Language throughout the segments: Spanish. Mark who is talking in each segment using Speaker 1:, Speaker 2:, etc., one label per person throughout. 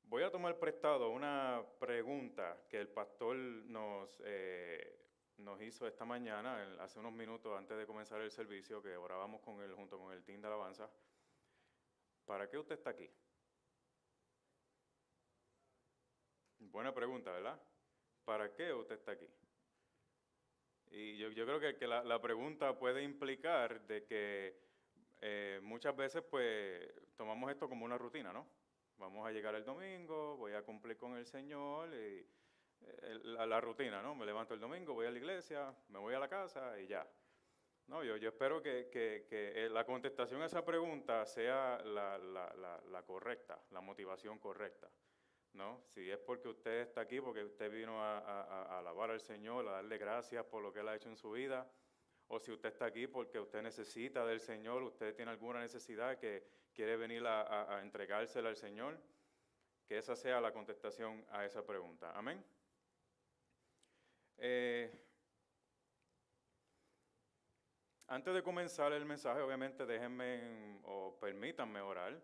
Speaker 1: Voy a tomar prestado una pregunta que el pastor nos hizo esta mañana, hace unos minutos antes de comenzar el servicio, que orábamos con él junto con el team de alabanza. ¿Para qué usted está aquí? Buena pregunta, ¿verdad? ¿Para qué usted está aquí? Y yo creo que la pregunta puede implicar de que muchas veces pues tomamos esto como una rutina, ¿no? Vamos a llegar el domingo, voy a cumplir con el Señor y la rutina, ¿no? Me levanto el domingo, voy a la iglesia, me voy a la casa y ya. No, yo espero que la contestación a esa pregunta sea la correcta, la motivación correcta, ¿no? Si es porque usted está aquí, porque usted vino a alabar al Señor, a darle gracias por lo que Él ha hecho en su vida, o si usted está aquí porque usted necesita del Señor, usted tiene alguna necesidad que quiere venir a entregársela al Señor, que esa sea la contestación a esa pregunta. Amén. Antes de comenzar el mensaje, obviamente déjenme o permítanme orar,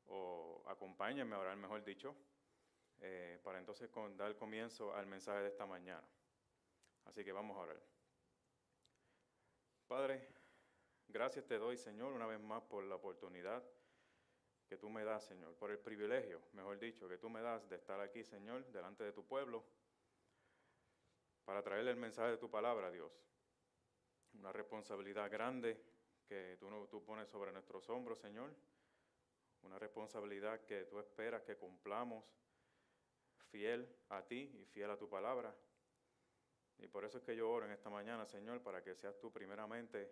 Speaker 1: o acompáñenme a orar, mejor dicho, para entonces dar comienzo al mensaje de esta mañana. Así que vamos a orar. Padre, gracias te doy, Señor, una vez más por la oportunidad que tú me das, Señor, por el privilegio, mejor dicho, que tú me das de estar aquí, Señor, delante de tu pueblo, para traerle el mensaje de tu palabra, Dios. Una responsabilidad grande que tú pones sobre nuestros hombros, Señor. Una responsabilidad que tú esperas que cumplamos fiel a ti y fiel a tu palabra. Y por eso es que yo oro en esta mañana, Señor, para que seas tú primeramente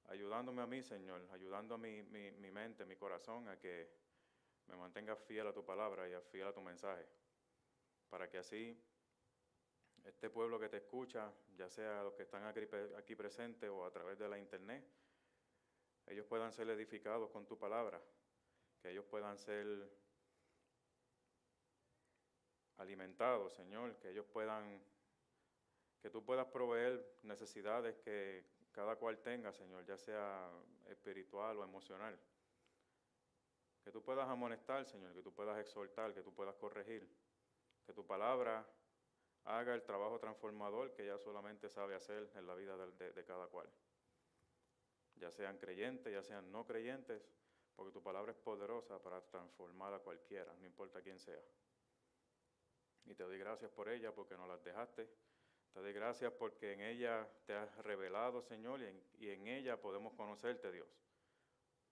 Speaker 1: ayudándome a mí, Señor, ayudando a mi mente, mi corazón, a que me mantenga fiel a tu palabra y fiel a tu mensaje. Para que así este pueblo que te escucha, ya sea los que están aquí presentes o a través de la internet, ellos puedan ser edificados con tu palabra, que ellos puedan ser alimentados, Señor, que tú puedas proveer necesidades que cada cual tenga, Señor, ya sea espiritual o emocional. Que tú puedas amonestar, Señor, que tú puedas exhortar, que tú puedas corregir, que tu palabra haga el trabajo transformador que ella solamente sabe hacer en la vida de cada cual. Ya sean creyentes, ya sean no creyentes, porque tu palabra es poderosa para transformar a cualquiera, no importa quién sea. Y te doy gracias por ella, porque nos las dejaste. Te doy gracias porque en ella te has revelado, Señor, y en ella podemos conocerte, Dios.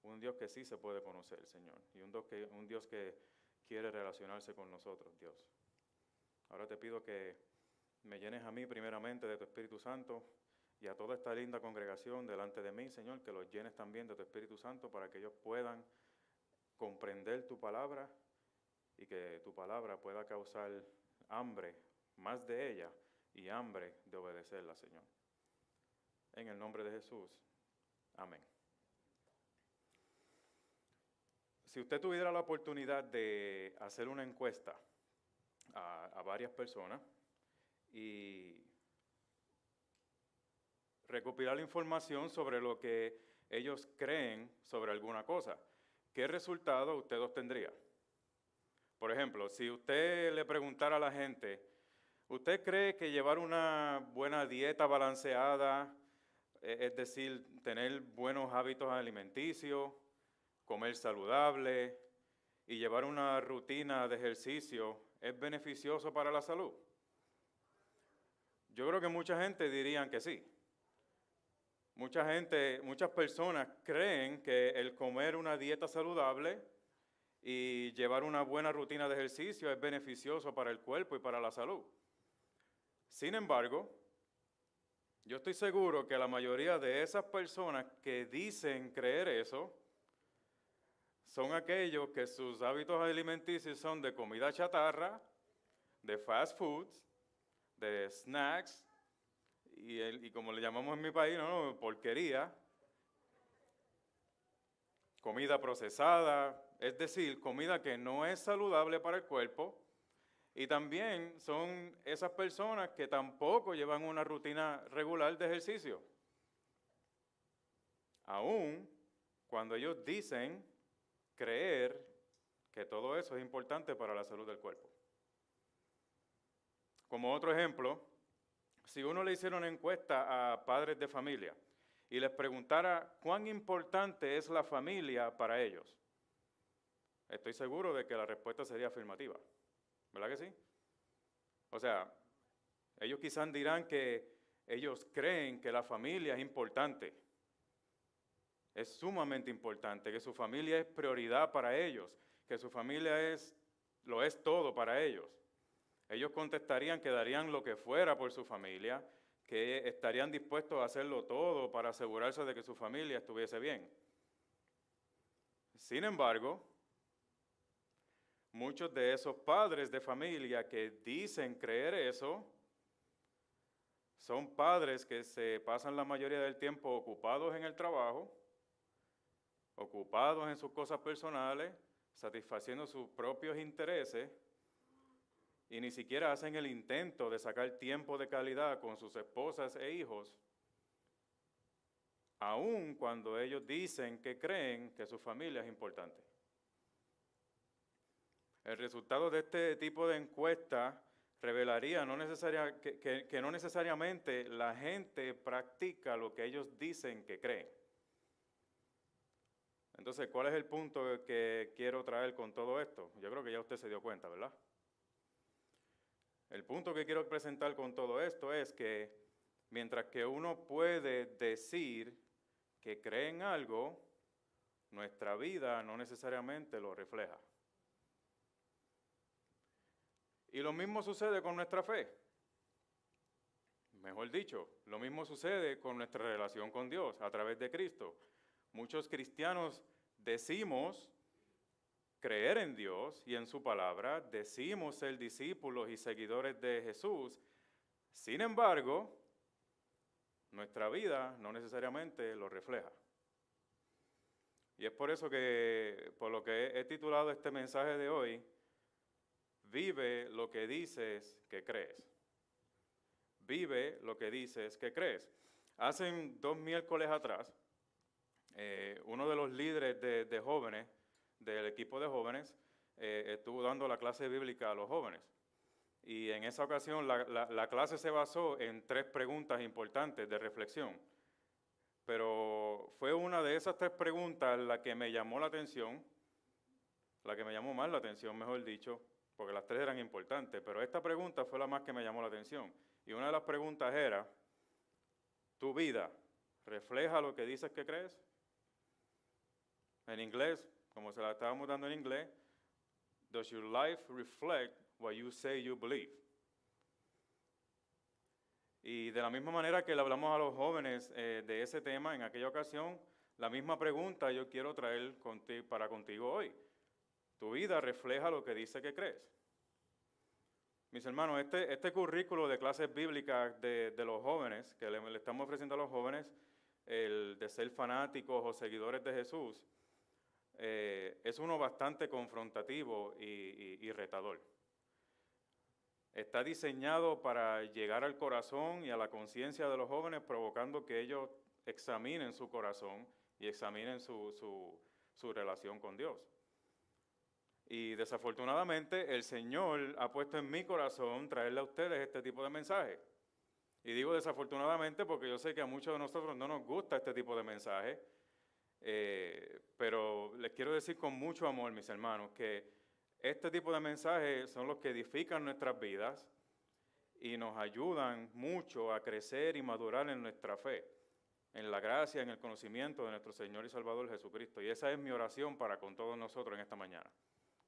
Speaker 1: Un Dios que sí se puede conocer, Señor, y un Dios que quiere relacionarse con nosotros, Dios. Ahora te pido que me llenes a mí primeramente de tu Espíritu Santo y a toda esta linda congregación delante de mí, Señor, que los llenes también de tu Espíritu Santo para que ellos puedan comprender tu palabra y que tu palabra pueda causar hambre, más de ella, y hambre de obedecerla, Señor. En el nombre de Jesús, amén. Si usted tuviera la oportunidad de hacer una encuesta a varias personas y recopilar la información sobre lo que ellos creen sobre alguna cosa, ¿qué resultado usted obtendría? Por ejemplo, si usted le preguntara a la gente, ¿usted cree que llevar una buena dieta balanceada, es decir, tener buenos hábitos alimenticios, comer saludable y llevar una rutina de ejercicio es beneficioso para la salud? Yo creo que mucha gente dirían que sí. Muchas personas creen que el comer una dieta saludable y llevar una buena rutina de ejercicio es beneficioso para el cuerpo y para la salud. Sin embargo, yo estoy seguro que la mayoría de esas personas que dicen creer eso son aquellos que sus hábitos alimenticios son de comida chatarra, de fast foods, de snacks, y como le llamamos en mi país, ¿no? Porquería, comida procesada, es decir, comida que no es saludable para el cuerpo. Y también son esas personas que tampoco llevan una rutina regular de ejercicio. Aún cuando ellos dicen creer que todo eso es importante para la salud del cuerpo. Como otro ejemplo, si uno le hiciera una encuesta a padres de familia y les preguntara cuán importante es la familia para ellos, estoy seguro de que la respuesta sería afirmativa. ¿Verdad que sí? O sea, ellos quizás dirán que ellos creen que la familia es importante, es sumamente importante, que su familia es prioridad para ellos, que su familia lo es todo para ellos. Ellos contestarían que darían lo que fuera por su familia, que estarían dispuestos a hacerlo todo para asegurarse de que su familia estuviese bien. Sin embargo, muchos de esos padres de familia que dicen creer eso, son padres que se pasan la mayoría del tiempo ocupados en el trabajo, ocupados en sus cosas personales, satisfaciendo sus propios intereses, y ni siquiera hacen el intento de sacar tiempo de calidad con sus esposas e hijos, aun cuando ellos dicen que creen que su familia es importante. El resultado de este tipo de encuesta revelaría que no necesariamente la gente practica lo que ellos dicen que creen. Entonces, ¿cuál es el punto que quiero traer con todo esto? Yo creo que ya usted se dio cuenta, ¿verdad? El punto que quiero presentar con todo esto es que mientras que uno puede decir que cree en algo, nuestra vida no necesariamente lo refleja. Y lo mismo sucede con nuestra fe. Mejor dicho, lo mismo sucede con nuestra relación con Dios a través de Cristo. Muchos cristianos decimos creer en Dios y en su palabra, decimos ser discípulos y seguidores de Jesús. Sin embargo, nuestra vida no necesariamente lo refleja. Y es por eso que, por lo que he titulado este mensaje de hoy, vive lo que dices que crees. Vive lo que dices que crees. Hace 2 miércoles atrás, uno de los líderes de jóvenes, del equipo de jóvenes, estuvo dando la clase bíblica a los jóvenes. Y en esa ocasión la clase se basó en 3 preguntas importantes de reflexión. Pero fue una de esas 3 preguntas la que me llamó la atención, la que me llamó más la atención, mejor dicho, porque las 3 eran importantes, pero esta pregunta fue la más que me llamó la atención. Y una de las preguntas era, ¿tu vida refleja lo que dices que crees? En inglés, como se la estábamos dando en inglés, does your life reflect what you say you believe? Y de la misma manera que le hablamos a los jóvenes de ese tema en aquella ocasión, la misma pregunta yo quiero traer para contigo hoy. ¿Tu vida refleja lo que dice que crees? Mis hermanos, este currículo de clases bíblicas de los jóvenes, que le estamos ofreciendo a los jóvenes, el de ser fanáticos o seguidores de Jesús, es uno bastante confrontativo y retador. Está diseñado para llegar al corazón y a la conciencia de los jóvenes, provocando que ellos examinen su corazón y examinen su relación con Dios. Y desafortunadamente el Señor ha puesto en mi corazón traerle a ustedes este tipo de mensaje. Y digo desafortunadamente porque yo sé que a muchos de nosotros no nos gusta este tipo de mensaje, pero les quiero decir con mucho amor, mis hermanos, que este tipo de mensajes son los que edifican nuestras vidas y nos ayudan mucho a crecer y madurar en nuestra fe, en la gracia, en el conocimiento de nuestro Señor y Salvador Jesucristo. Y esa es mi oración para con todos nosotros en esta mañana,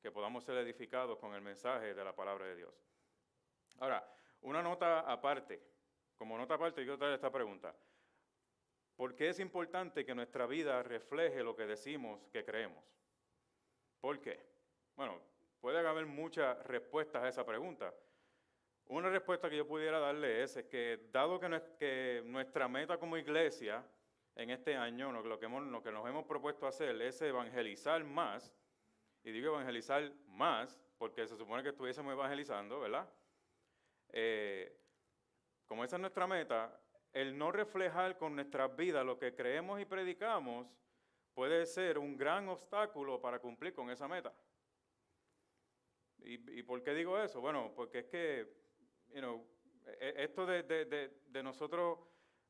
Speaker 1: que podamos ser edificados con el mensaje de la palabra de Dios. Ahora, una nota aparte, como nota aparte, yo quiero traer esta pregunta. ¿Por qué es importante que nuestra vida refleje lo que decimos que creemos? ¿Por qué? Bueno, puede haber muchas respuestas a esa pregunta. Una respuesta que yo pudiera darle es que dado que nuestra meta como iglesia en este año, lo que nos hemos propuesto hacer es evangelizar más, y digo evangelizar más porque se supone que estuviésemos evangelizando, ¿verdad? Como esa es nuestra meta, el no reflejar con nuestras vidas lo que creemos y predicamos puede ser un gran obstáculo para cumplir con esa meta. ¿Y por qué digo eso? Bueno, porque es que, esto de nosotros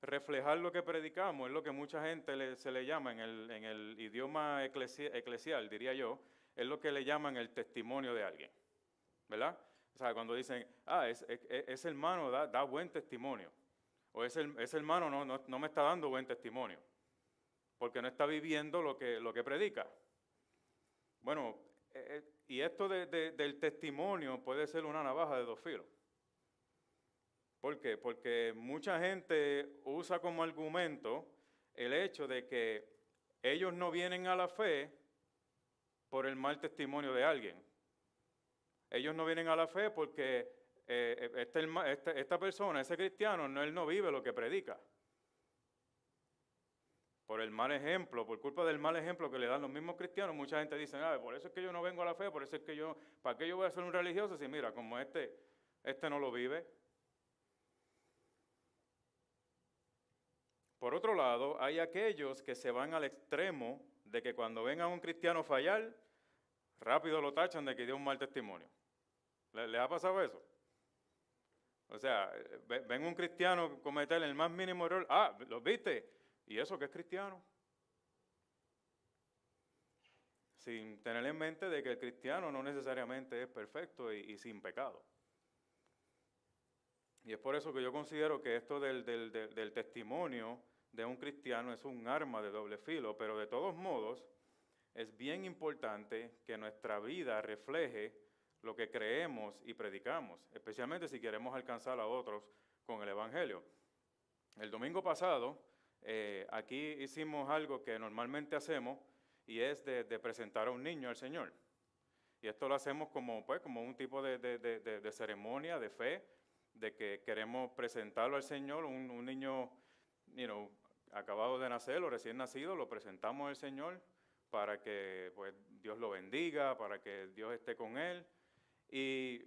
Speaker 1: reflejar lo que predicamos es lo que mucha gente se le llama en el idioma eclesial, diría yo, es lo que le llaman el testimonio de alguien, ¿verdad? O sea, cuando dicen, ese hermano da buen testimonio, o ese hermano no me está dando buen testimonio, porque no está viviendo lo que predica. Bueno, y esto del testimonio puede ser una navaja de dos filos. ¿Por qué? Porque mucha gente usa como argumento el hecho de que ellos no vienen a la fe por el mal testimonio de alguien. Ellos no vienen a la fe porque esta persona, ese cristiano, él no vive lo que predica. Por el mal ejemplo, por culpa del mal ejemplo que le dan los mismos cristianos, mucha gente dice, por eso es que yo no vengo a la fe, por eso es que ¿para qué yo voy a ser un religioso? Si mira, como este no lo vive. Por otro lado, hay aquellos que se van al extremo de que cuando ven a un cristiano fallar, rápido lo tachan de que dio un mal testimonio. ¿Les ha pasado eso? O sea, ven un cristiano cometer el más mínimo error, ¿lo viste? ¿Y eso que es cristiano? Sin tener en mente de que el cristiano no necesariamente es perfecto y sin pecado. Y es por eso que yo considero que esto del testimonio de un cristiano es un arma de doble filo, pero de todos modos es bien importante que nuestra vida refleje lo que creemos y predicamos, especialmente si queremos alcanzar a otros con el Evangelio. El domingo pasado, aquí hicimos algo que normalmente hacemos y es de presentar a un niño al Señor. Y esto lo hacemos como un tipo de ceremonia, de fe, de que queremos presentarlo al Señor, un niño, acabado de nacer o recién nacido, lo presentamos al Señor para que Dios lo bendiga, para que Dios esté con él. Y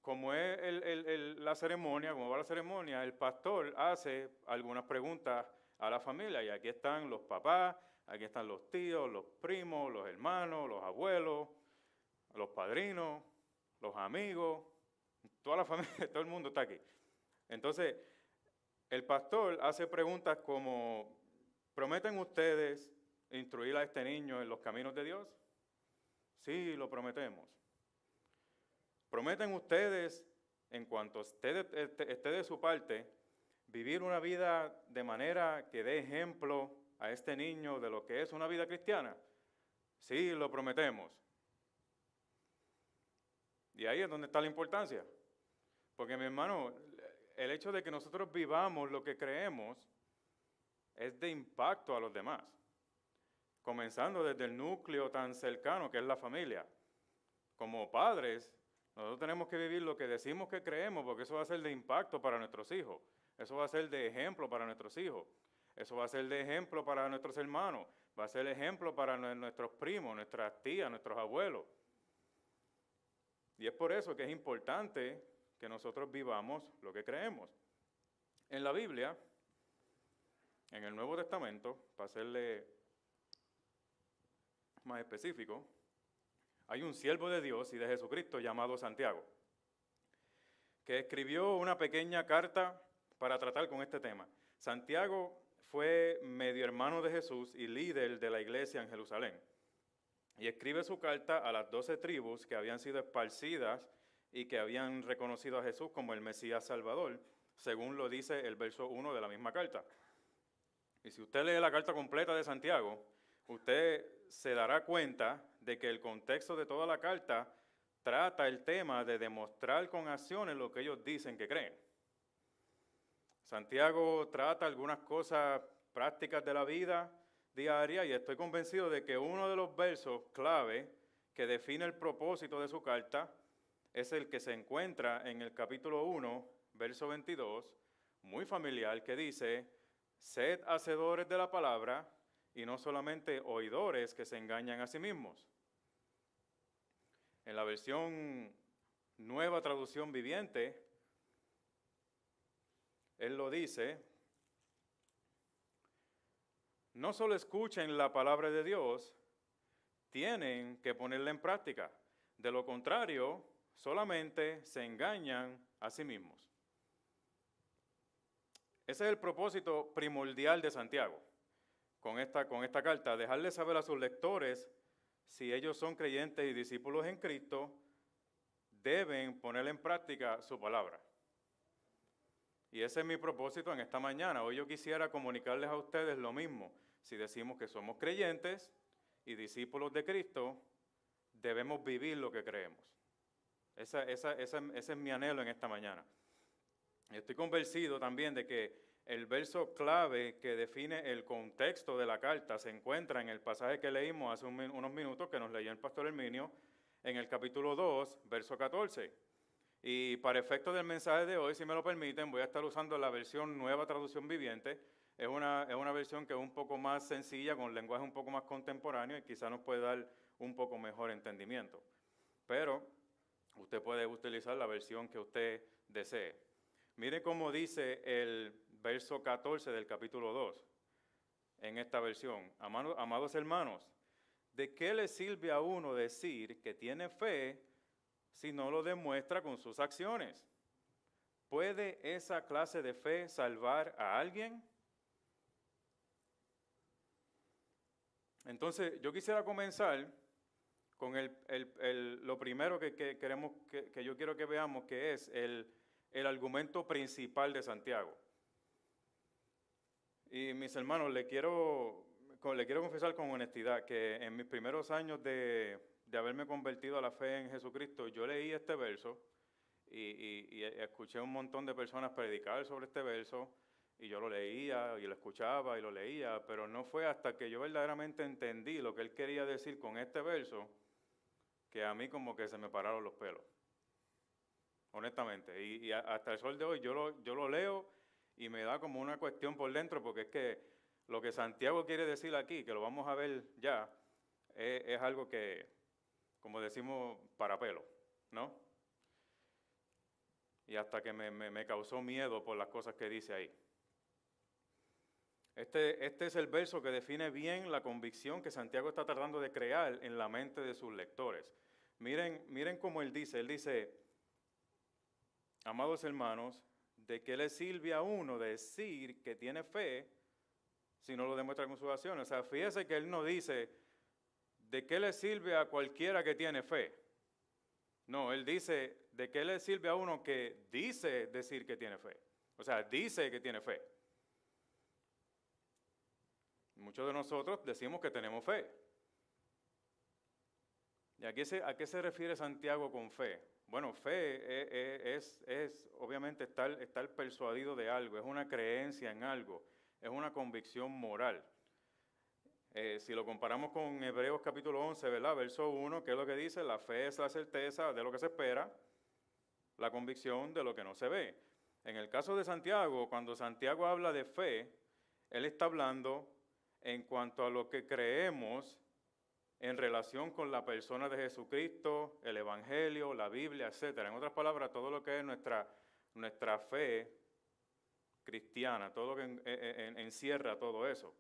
Speaker 1: como es la ceremonia, como va la ceremonia, el pastor hace algunas preguntas a la familia, y aquí están los papás, aquí están los tíos, los primos, los hermanos, los abuelos, los padrinos, los amigos, toda la familia, todo el mundo está aquí. Entonces, el pastor hace preguntas como, ¿prometen ustedes instruir a este niño en los caminos de Dios? Sí, lo prometemos. ¿Prometen ustedes, en cuanto esté de su parte, vivir una vida de manera que dé ejemplo a este niño de lo que es una vida cristiana? Sí, lo prometemos. Y ahí es donde está la importancia. Porque, mi hermano, el hecho de que nosotros vivamos lo que creemos es de impacto a los demás. Comenzando desde el núcleo tan cercano que es la familia. Como padres, nosotros tenemos que vivir lo que decimos que creemos, porque eso va a ser de impacto para nuestros hijos. Eso va a ser de ejemplo para nuestros hijos. Eso va a ser de ejemplo para nuestros hermanos. Va a ser ejemplo para nuestros primos, nuestras tías, nuestros abuelos. Y es por eso que es importante que nosotros vivamos lo que creemos. En la Biblia, en el Nuevo Testamento, para serle más específico, hay un siervo de Dios y de Jesucristo llamado Santiago, que escribió una pequeña carta para tratar con este tema. Santiago fue medio hermano de Jesús y líder de la iglesia en Jerusalén. Y escribe su carta a las 12 tribus que habían sido esparcidas y que habían reconocido a Jesús como el Mesías Salvador, según lo dice el verso 1 de la misma carta. Y si usted lee la carta completa de Santiago, usted se dará cuenta de que el contexto de toda la carta trata el tema de demostrar con acciones lo que ellos dicen que creen. Santiago trata algunas cosas prácticas de la vida diaria y estoy convencido de que uno de los versos clave que define el propósito de su carta es el que se encuentra en el capítulo 1, verso 22, muy familiar, que dice, sed hacedores de la palabra y no solamente oidores que se engañan a sí mismos. En la versión Nueva Traducción Viviente, él lo dice, no solo escuchen la palabra de Dios, tienen que ponerla en práctica. De lo contrario, solamente se engañan a sí mismos. Ese es el propósito primordial de Santiago con esta carta, dejarle saber a sus lectores, si ellos son creyentes y discípulos en Cristo, deben poner en práctica su palabra. Y ese es mi propósito en esta mañana. Hoy yo quisiera comunicarles a ustedes lo mismo. Si decimos que somos creyentes y discípulos de Cristo, debemos vivir lo que creemos. Ese es mi anhelo en esta mañana. Estoy convencido también de que el verso clave que define el contexto de la carta se encuentra en el pasaje que leímos hace unos minutos, que nos leyó el pastor Herminio, en el capítulo 2, verso 14. Y para efecto del mensaje de hoy, si me lo permiten, voy a estar usando la versión Nueva Traducción Viviente. Es una versión que es un poco más sencilla, con lenguaje un poco más contemporáneo y quizá nos puede dar un poco mejor entendimiento. Pero usted puede utilizar la versión que usted desee. Mire cómo dice el verso 14 del capítulo 2 en esta versión. Amados hermanos, ¿de qué le sirve a uno decir que tiene fe si no lo demuestra con sus acciones? ¿Puede esa clase de fe salvar a alguien? Entonces, yo quisiera comenzar con lo primero que yo quiero que veamos, que es el argumento principal de Santiago. Y mis hermanos, le quiero confesar con honestidad que en mis primeros años de haberme convertido a la fe en Jesucristo, yo leí este verso y escuché un montón de personas predicar sobre este verso, y yo lo leía y lo escuchaba y lo leía, pero no fue hasta que yo verdaderamente entendí lo que él quería decir con este verso que a mí como que se me pararon los pelos, honestamente. Y hasta el sol de hoy yo lo leo y me da como una cuestión por dentro, porque es que lo que Santiago quiere decir aquí, que lo vamos a ver ya, es algo que, como decimos, para pelo, ¿no? Y hasta que me causó miedo por las cosas que dice ahí. Este es el verso que define bien la convicción que Santiago está tratando de crear en la mente de sus lectores. Miren cómo él dice, amados hermanos, ¿de qué le sirve a uno decir que tiene fe si no lo demuestra con sus acciones? O sea, fíjese que él no dice, ¿de qué le sirve a cualquiera que tiene fe? No, él dice, ¿de qué le sirve a uno que dice decir que tiene fe? O sea, dice que tiene fe. Muchos de nosotros decimos que tenemos fe. ¿Y a qué se refiere Santiago con fe? Bueno, fe es obviamente estar persuadido de algo, es una creencia en algo, es una convicción moral. Si lo comparamos con Hebreos capítulo 11, ¿verdad? Verso 1, ¿qué es lo que dice? La fe es la certeza de lo que se espera, la convicción de lo que no se ve. En el caso de Santiago, cuando Santiago habla de fe, él está hablando en cuanto a lo que creemos en relación con la persona de Jesucristo, el Evangelio, la Biblia, etc. En otras palabras, todo lo que es nuestra fe cristiana, todo lo que encierra todo eso.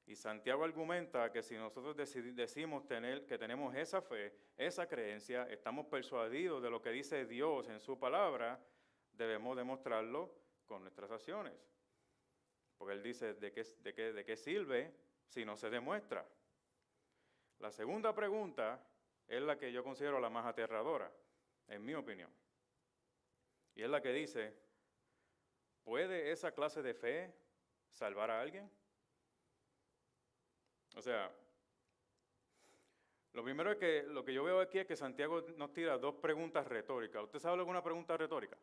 Speaker 1: Y Santiago argumenta que si nosotros decimos que tenemos esa fe, esa creencia, estamos persuadidos de lo que dice Dios en su palabra, debemos demostrarlo con nuestras acciones. Porque él dice, ¿de qué sirve si no se demuestra? La segunda pregunta es la que yo considero la más aterradora, en mi opinión. Y es la que dice, ¿puede esa clase de fe salvar a alguien? O sea, lo primero es que lo que yo veo aquí es que Santiago nos tira dos preguntas retóricas. ¿Usted sabe alguna pregunta retórica?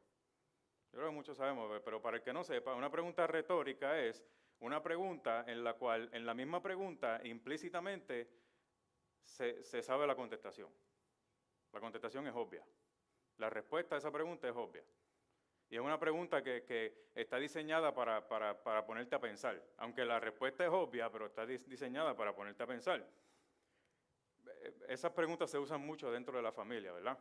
Speaker 1: Yo creo que muchos sabemos, pero para el que no sepa, una pregunta retórica es una pregunta en la cual, en la misma pregunta, implícitamente, se sabe la contestación. La contestación es obvia. La respuesta a esa pregunta es obvia. Y es una pregunta que está diseñada para ponerte a pensar. Aunque la respuesta es obvia, pero está diseñada para ponerte a pensar. Esas preguntas se usan mucho dentro de la familia, ¿verdad?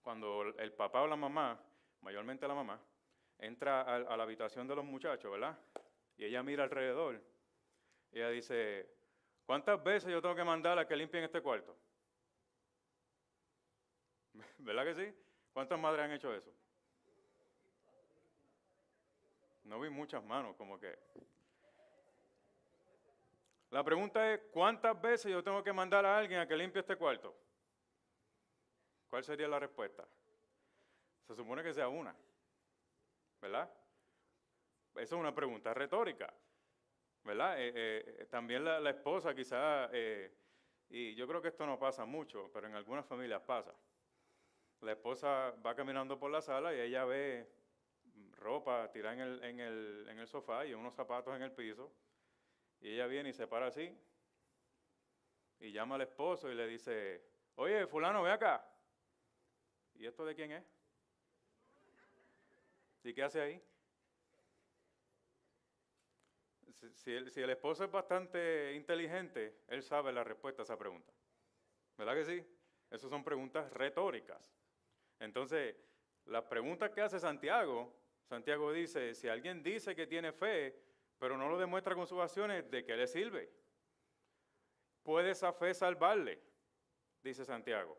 Speaker 1: Cuando el papá o la mamá, mayormente la mamá, entra a la habitación de los muchachos, ¿verdad? Y ella mira alrededor. Y ella dice, ¿cuántas veces yo tengo que mandar a que limpien este cuarto? ¿Verdad que sí? ¿Cuántas madres han hecho eso? No vi muchas manos, como que... La pregunta es, ¿cuántas veces yo tengo que mandar a alguien a que limpie este cuarto? ¿Cuál sería la respuesta? Se supone que sea una, ¿verdad? Esa es una pregunta retórica, ¿verdad? También la esposa quizás, y yo creo que esto no pasa mucho, pero en algunas familias pasa. La esposa va caminando por la sala y ella ve ropa tirada en el sofá y unos zapatos en el piso, y ella viene y se para así, y llama al esposo y le dice, oye, fulano, ve acá. ¿Y esto de quién es? ¿Y qué hace ahí? Si el esposo es bastante inteligente, él sabe la respuesta a esa pregunta. ¿Verdad que sí? Esas son preguntas retóricas. Entonces, las preguntas que hace Santiago, Santiago dice, si alguien dice que tiene fe, pero no lo demuestra con sus acciones, ¿de qué le sirve? ¿Puede esa fe salvarle? Dice Santiago.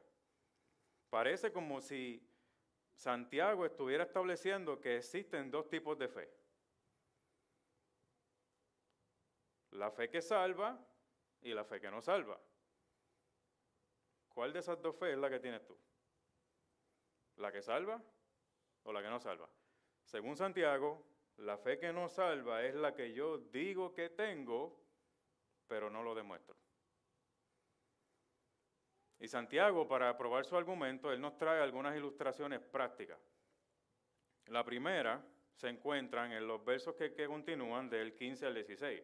Speaker 1: Parece como si Santiago estuviera estableciendo que existen dos tipos de fe. La fe que salva y la fe que no salva. ¿Cuál de esas dos fe es la que tienes tú? ¿La que salva o la que no salva? Según Santiago, la fe que no salva es la que yo digo que tengo, pero no lo demuestro. Y Santiago, para probar su argumento, él nos trae algunas ilustraciones prácticas. La primera se encuentra en los versos que continúan del 15 al 16.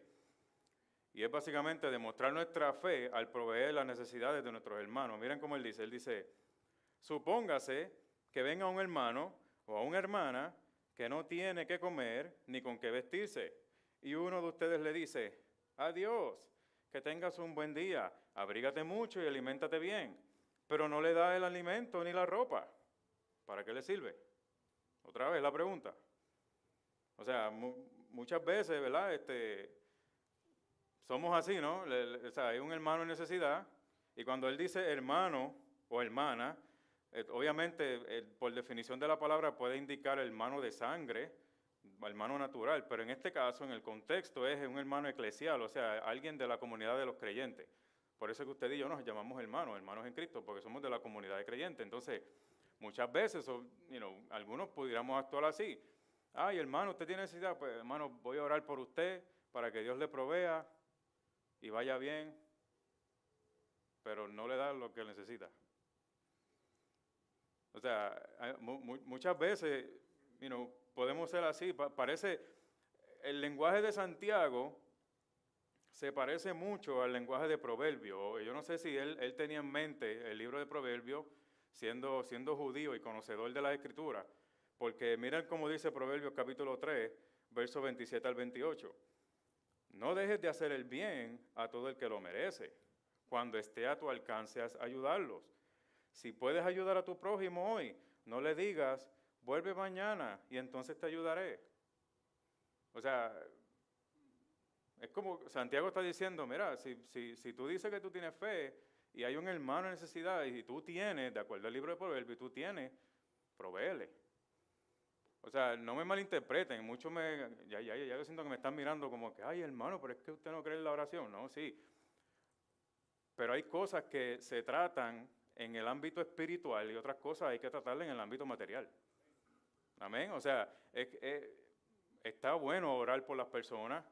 Speaker 1: Y es básicamente demostrar nuestra fe al proveer las necesidades de nuestros hermanos. Miren cómo él dice, supóngase que venga un hermano o una hermana que no tiene qué comer ni con qué vestirse. Y uno de ustedes le dice, adiós, que tengas un buen día, abrígate mucho y aliméntate bien. Pero no le da el alimento ni la ropa. ¿Para qué le sirve? Otra vez la pregunta. O sea, muchas veces, ¿verdad? Somos así, ¿no? O sea, hay un hermano en necesidad y cuando él dice hermano o hermana, obviamente por definición de la palabra puede indicar hermano de sangre, hermano natural, pero en este caso, en el contexto, es un hermano eclesial, o sea, alguien de la comunidad de los creyentes. Por eso es que usted y yo nos llamamos hermanos en Cristo, porque somos de la comunidad de creyentes. Entonces, muchas veces, algunos pudiéramos actuar así. Ay, hermano, usted tiene necesidad, pues hermano, voy a orar por usted para que Dios le provea y vaya bien, pero no le da lo que necesita. O sea, muchas veces, podemos ser así. Parece, el lenguaje de Santiago se parece mucho al lenguaje de Proverbios. Yo no sé si él tenía en mente el libro de Proverbios, siendo judío y conocedor de la Escritura, porque miren cómo dice Proverbios capítulo 3, versos 27 al 28. No dejes de hacer el bien a todo el que lo merece. Cuando esté a tu alcance, ayudarlos. Si puedes ayudar a tu prójimo hoy, no le digas, vuelve mañana y entonces te ayudaré. O sea, es como Santiago está diciendo, mira, si tú dices que tú tienes fe y hay un hermano en necesidad y tú tienes, de acuerdo al libro de Proverbios, tú tienes, provéele. O sea, no me malinterpreten, muchos ya yo siento que me están mirando como que, ay hermano, pero es que usted no cree en la oración. No, sí. Pero hay cosas que se tratan en el ámbito espiritual y otras cosas hay que tratarlas en el ámbito material. Amén. O sea, está bueno orar por las personas,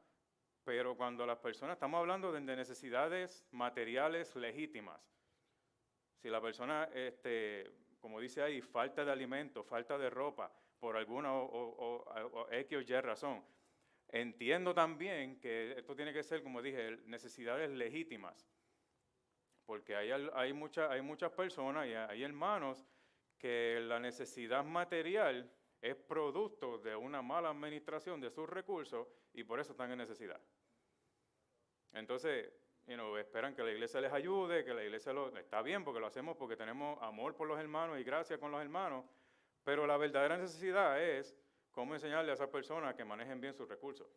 Speaker 1: pero cuando las personas, estamos hablando de necesidades materiales legítimas. Si la persona, como dice ahí, falta de alimento, falta de ropa, por alguna o X o Y razón. Entiendo también que esto tiene que ser, como dije, necesidades legítimas, porque hay muchas personas y hay hermanos que la necesidad material es producto de una mala administración de sus recursos y por eso están en necesidad. Entonces, esperan que la iglesia les ayude, que la iglesia está bien porque lo hacemos porque tenemos amor por los hermanos y gracia con los hermanos, pero la verdadera necesidad es cómo enseñarle a esas personas que manejen bien sus recursos.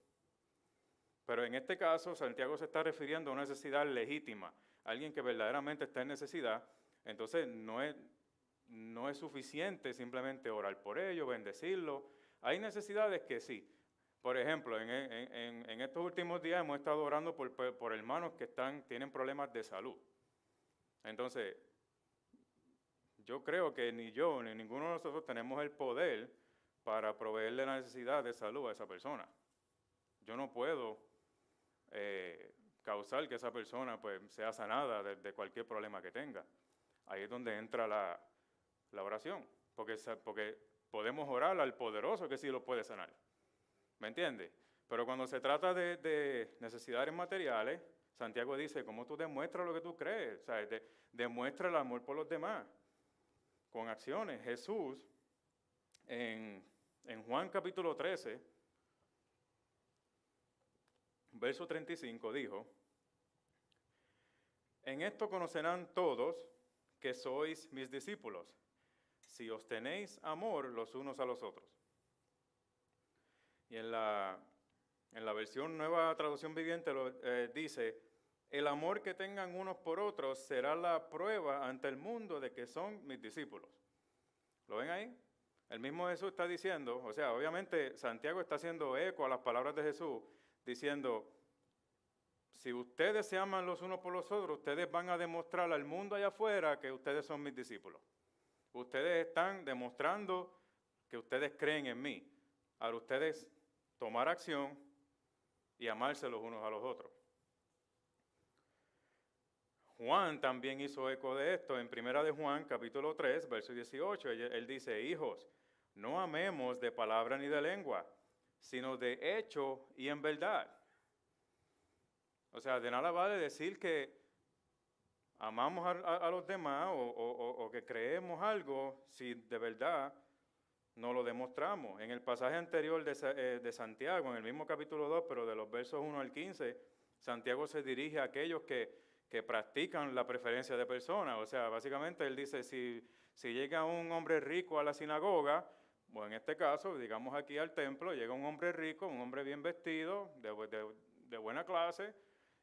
Speaker 1: Pero en este caso, Santiago se está refiriendo a una necesidad legítima, alguien que verdaderamente está en necesidad. Entonces, no es no es suficiente simplemente orar por ellos, bendecirlos. Hay necesidades que sí. Por ejemplo, en estos últimos días hemos estado orando por hermanos que tienen problemas de salud. Entonces, yo creo que ni yo ni ninguno de nosotros tenemos el poder para proveerle la necesidad de salud a esa persona. Yo no puedo causar que esa persona pues, sea sanada de cualquier problema que tenga. Ahí es donde entra la oración, porque podemos orar al poderoso que sí lo puede sanar. ¿Me entiende? Pero cuando se trata de necesidades materiales, Santiago dice, ¿cómo tú demuestras lo que tú crees? O sea, demuestra el amor por los demás con acciones. Jesús, en Juan capítulo 13, verso 35, dijo, en esto conocerán todos que sois mis discípulos, si os tenéis amor los unos a los otros. Y en la versión Nueva Traducción Viviente dice, el amor que tengan unos por otros será la prueba ante el mundo de que son mis discípulos. ¿Lo ven ahí? El mismo Jesús está diciendo, o sea, obviamente Santiago está haciendo eco a las palabras de Jesús, diciendo, si ustedes se aman los unos por los otros, ustedes van a demostrar al mundo allá afuera que ustedes son mis discípulos. Ustedes están demostrando que ustedes creen en mí. Ahora ustedes tomar acción y amarse los unos a los otros. Juan también hizo eco de esto en 1 de Juan, capítulo 3, verso 18. Él dice, hijos, no amemos de palabra ni de lengua, sino de hecho y en verdad. O sea, de nada vale decir que amamos a los demás o que creemos algo si de verdad no lo demostramos. En el pasaje anterior de Santiago, en el mismo capítulo 2, pero de los versos 1 al 15, Santiago se dirige a aquellos que practican la preferencia de personas. O sea, básicamente él dice, si llega un hombre rico a la sinagoga, o en este caso, digamos aquí al templo, llega un hombre rico, un hombre bien vestido, de buena clase,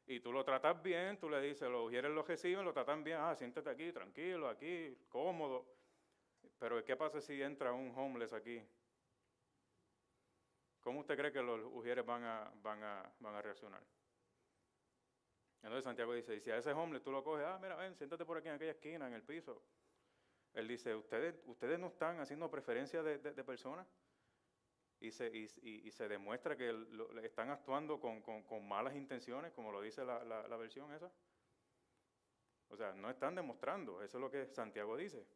Speaker 1: y tú lo tratas bien, tú le dices, los ujieres lo reciben, lo tratan bien, siéntate aquí, tranquilo, aquí, cómodo. Pero ¿qué pasa si entra un homeless aquí? ¿Cómo usted cree que los ujieres van a reaccionar? Entonces Santiago dice, y si a ese homeless tú lo coges, mira, ven, siéntate por aquí en aquella esquina, en el piso. Él dice, ustedes no están haciendo preferencia de personas y se demuestra que están actuando con malas intenciones, como lo dice la versión esa. O sea, no están demostrando, eso es lo que Santiago dice.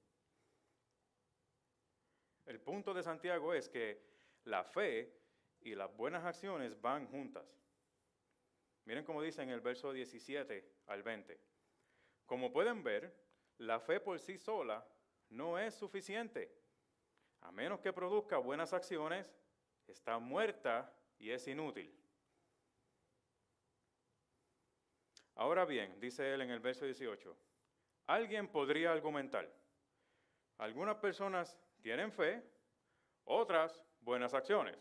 Speaker 1: El punto de Santiago es que la fe y las buenas acciones van juntas. Miren cómo dice en el verso 17 al 20. Como pueden ver, la fe por sí sola no es suficiente. A menos que produzca buenas acciones, está muerta y es inútil. Ahora bien, dice él en el verso 18, alguien podría argumentar, algunas personas tienen fe, otras buenas acciones.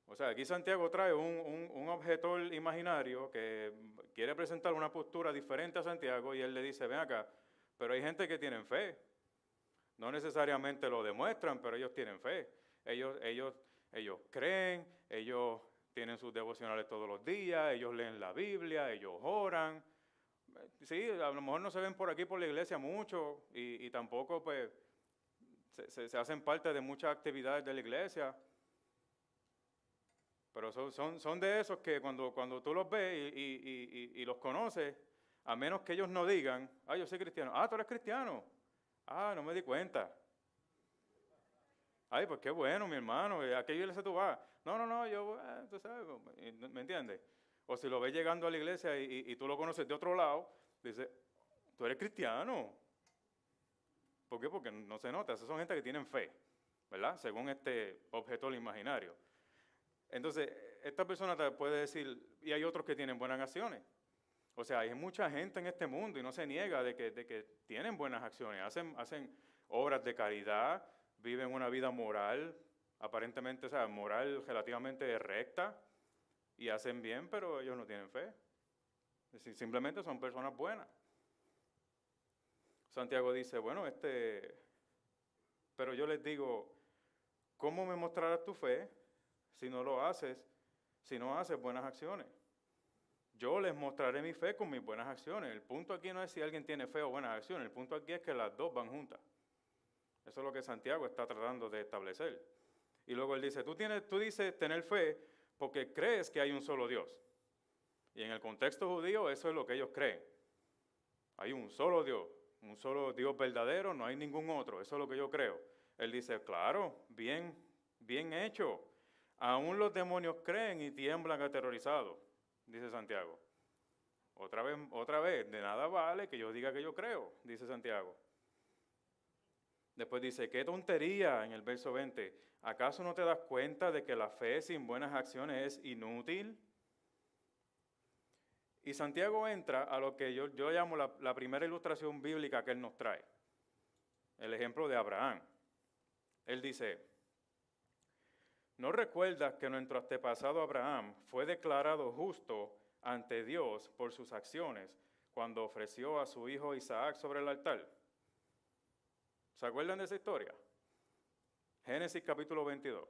Speaker 1: O sea, aquí Santiago trae un objetor imaginario que quiere presentar una postura diferente a Santiago y él le dice, ven acá, pero hay gente que tienen fe. No necesariamente lo demuestran, pero ellos tienen fe. Ellos creen, ellos tienen sus devocionales todos los días, ellos leen la Biblia, ellos oran. Sí, a lo mejor no se ven por aquí por la iglesia mucho y tampoco pues se hacen parte de muchas actividades de la iglesia. Pero son de esos que cuando tú los ves y los conoces, a menos que ellos no digan, yo soy cristiano. Tú eres cristiano. No me di cuenta. Pues qué bueno, mi hermano. ¿A qué iglesia tú vas? No, yo, tú sabes, ¿me entiendes? O si lo ves llegando a la iglesia y tú lo conoces de otro lado, dice, tú eres cristiano. ¿Por qué? Porque no se nota. Esas son gente que tienen fe, ¿verdad? Según este objeto imaginario. Entonces, esta persona te puede decir, y hay otros que tienen buenas acciones. O sea, hay mucha gente en este mundo y no se niega de que tienen buenas acciones, hacen obras de caridad, viven una vida moral, aparentemente, o sea, moral relativamente recta, y hacen bien, pero ellos no tienen fe. Es decir, simplemente son personas buenas. Santiago dice, bueno, pero yo les digo, ¿cómo me mostrarás tu fe si no lo haces, si no haces buenas acciones? Yo les mostraré mi fe con mis buenas acciones. El punto aquí no es si alguien tiene fe o buenas acciones, el punto aquí es que las dos van juntas. Eso es lo que Santiago está tratando de establecer. Y luego él dice, tú dices tener fe porque crees que hay un solo Dios. Y en el contexto judío eso es lo que ellos creen. Hay un solo Dios verdadero, no hay ningún otro, eso es lo que yo creo. Él dice, claro, bien hecho. Aún los demonios creen y tiemblan aterrorizados, dice Santiago. Otra vez, de nada vale que yo diga que yo creo, dice Santiago. Después dice, qué tontería en el verso 20. ¿Acaso no te das cuenta de que la fe sin buenas acciones es inútil? Y Santiago entra a lo que yo llamo la primera ilustración bíblica que él nos trae. El ejemplo de Abraham. Él dice, ¿no recuerdas que nuestro antepasado Abraham fue declarado justo ante Dios por sus acciones cuando ofreció a su hijo Isaac sobre el altar? ¿Se acuerdan de esa historia? Génesis capítulo 22.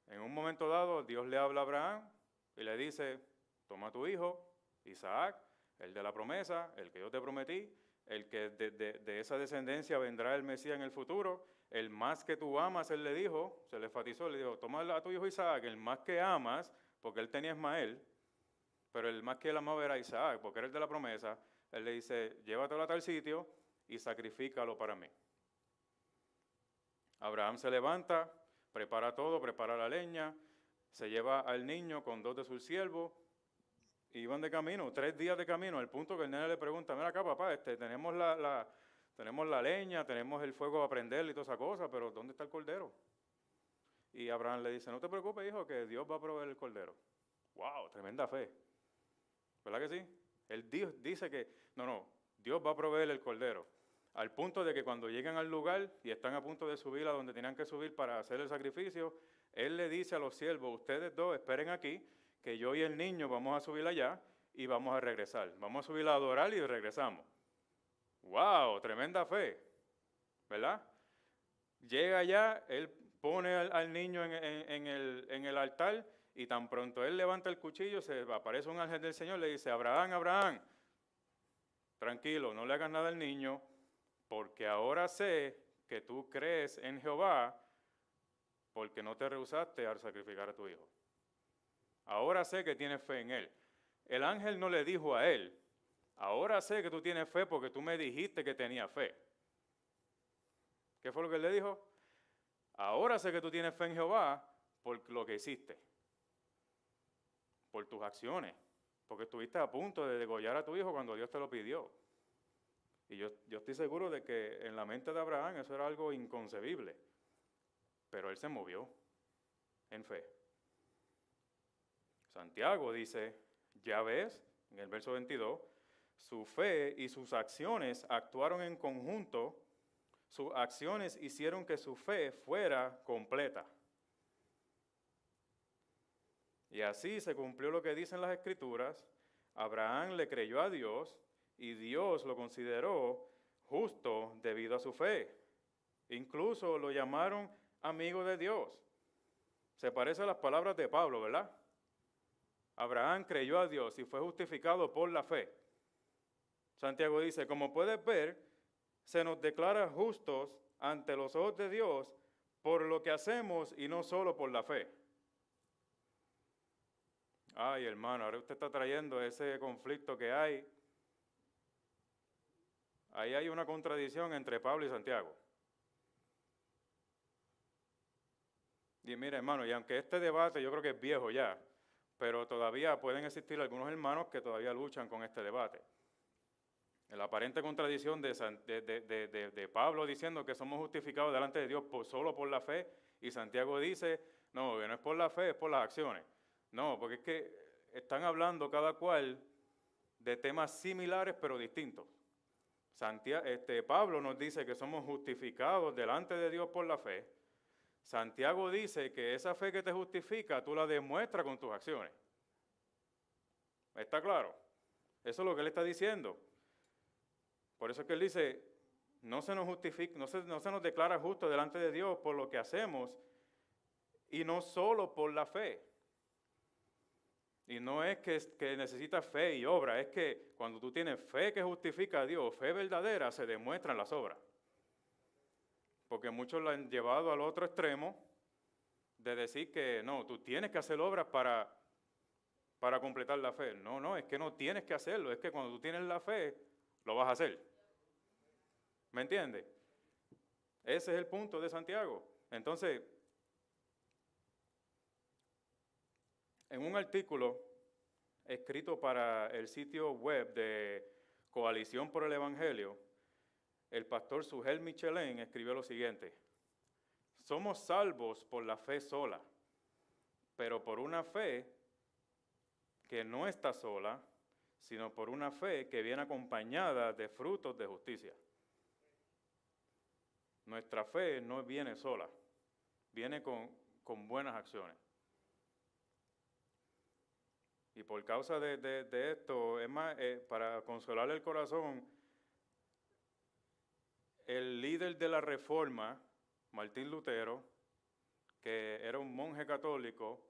Speaker 1: En un momento dado, Dios le habla a Abraham y le dice, toma a tu hijo, Isaac, el de la promesa, el que yo te prometí, el que de esa descendencia vendrá el Mesías en el futuro, el más que tú amas, él le dijo, se le enfatizó, le dijo, toma a tu hijo Isaac, el más que amas, porque él tenía a Ismael, pero el más que él amaba era Isaac, porque era el de la promesa, él le dice, llévatelo a tal sitio y sacrifícalo para mí. Abraham se levanta, prepara todo, prepara la leña, se lleva al niño con 2 de sus siervos, y iban de camino, 3 días de camino, al punto que el nene le pregunta, mira acá papá, tenemos la leña, tenemos el fuego a prender y toda esa cosa, pero ¿dónde está el cordero? Y Abraham le dice, no te preocupes hijo, que Dios va a proveer el cordero. ¡Wow! Tremenda fe. ¿Verdad que sí? Él dice que, Dios va a proveer el cordero. Al punto de que cuando llegan al lugar y están a punto de subir a donde tenían que subir para hacer el sacrificio, él le dice a los siervos, ustedes dos esperen aquí, que yo y el niño vamos a subir allá y vamos a regresar. Vamos a subir a adorar y regresamos. ¡Wow! Tremenda fe, ¿verdad? Llega allá, él pone al niño en el altar y tan pronto él levanta el cuchillo, se aparece un ángel del Señor, le dice, Abraham, tranquilo, no le hagas nada al niño, porque ahora sé que tú crees en Jehová, porque no te rehusaste a sacrificar a tu hijo. Ahora sé que tienes fe en él. El ángel no le dijo a él, ahora sé que tú tienes fe porque tú me dijiste que tenía fe. ¿Qué fue lo que él le dijo? Ahora sé que tú tienes fe en Jehová por lo que hiciste, por tus acciones, porque estuviste a punto de degollar a tu hijo cuando Dios te lo pidió. Y yo estoy seguro de que en la mente de Abraham eso era algo inconcebible, pero él se movió en fe. Santiago dice, ya ves, en el verso 22, su fe y sus acciones actuaron en conjunto, sus acciones hicieron que su fe fuera completa. Y así se cumplió lo que dicen las Escrituras, Abraham le creyó a Dios y Dios lo consideró justo debido a su fe. Incluso lo llamaron amigo de Dios. Se parece a las palabras de Pablo, ¿verdad? Abraham creyó a Dios y fue justificado por la fe. Santiago dice, como puedes ver, se nos declara justos ante los ojos de Dios por lo que hacemos y no solo por la fe. Ay, hermano, ahora usted está trayendo ese conflicto que hay. Ahí hay una contradicción entre Pablo y Santiago. Y mire, hermano, y aunque este debate yo creo que es viejo ya, pero todavía pueden existir algunos hermanos que todavía luchan con este debate. La aparente contradicción de Pablo diciendo que somos justificados delante de Dios solo por la fe, y Santiago dice, no, que no es por la fe, es por las acciones. No, porque es que están hablando cada cual de temas similares pero distintos. Pablo nos dice que somos justificados delante de Dios por la fe. Santiago dice que esa fe que te justifica, tú la demuestras con tus acciones. ¿Está claro? Eso es lo que él está diciendo. Por eso es que él dice, no se nos justifica, no se nos declara justo delante de Dios por lo que hacemos, y no solo por la fe. Y no es que necesitas fe y obra, es que cuando tú tienes fe que justifica a Dios, fe verdadera, se demuestran las obras. Porque muchos la han llevado al otro extremo de decir que no, tú tienes que hacer obras para completar la fe. No, es que no tienes que hacerlo, es que cuando tú tienes la fe, lo vas a hacer. ¿Me entiendes? Ese es el punto de Santiago. Entonces, en un artículo escrito para el sitio web de Coalición por el Evangelio, el pastor Sugel Michelin escribió lo siguiente: somos salvos por la fe sola, pero por una fe que no está sola, sino por una fe que viene acompañada de frutos de justicia. Nuestra fe no viene sola, viene con buenas acciones. Y por causa de esto, es más, para consolarle el corazón, el líder de la Reforma, Martín Lutero, que era un monje católico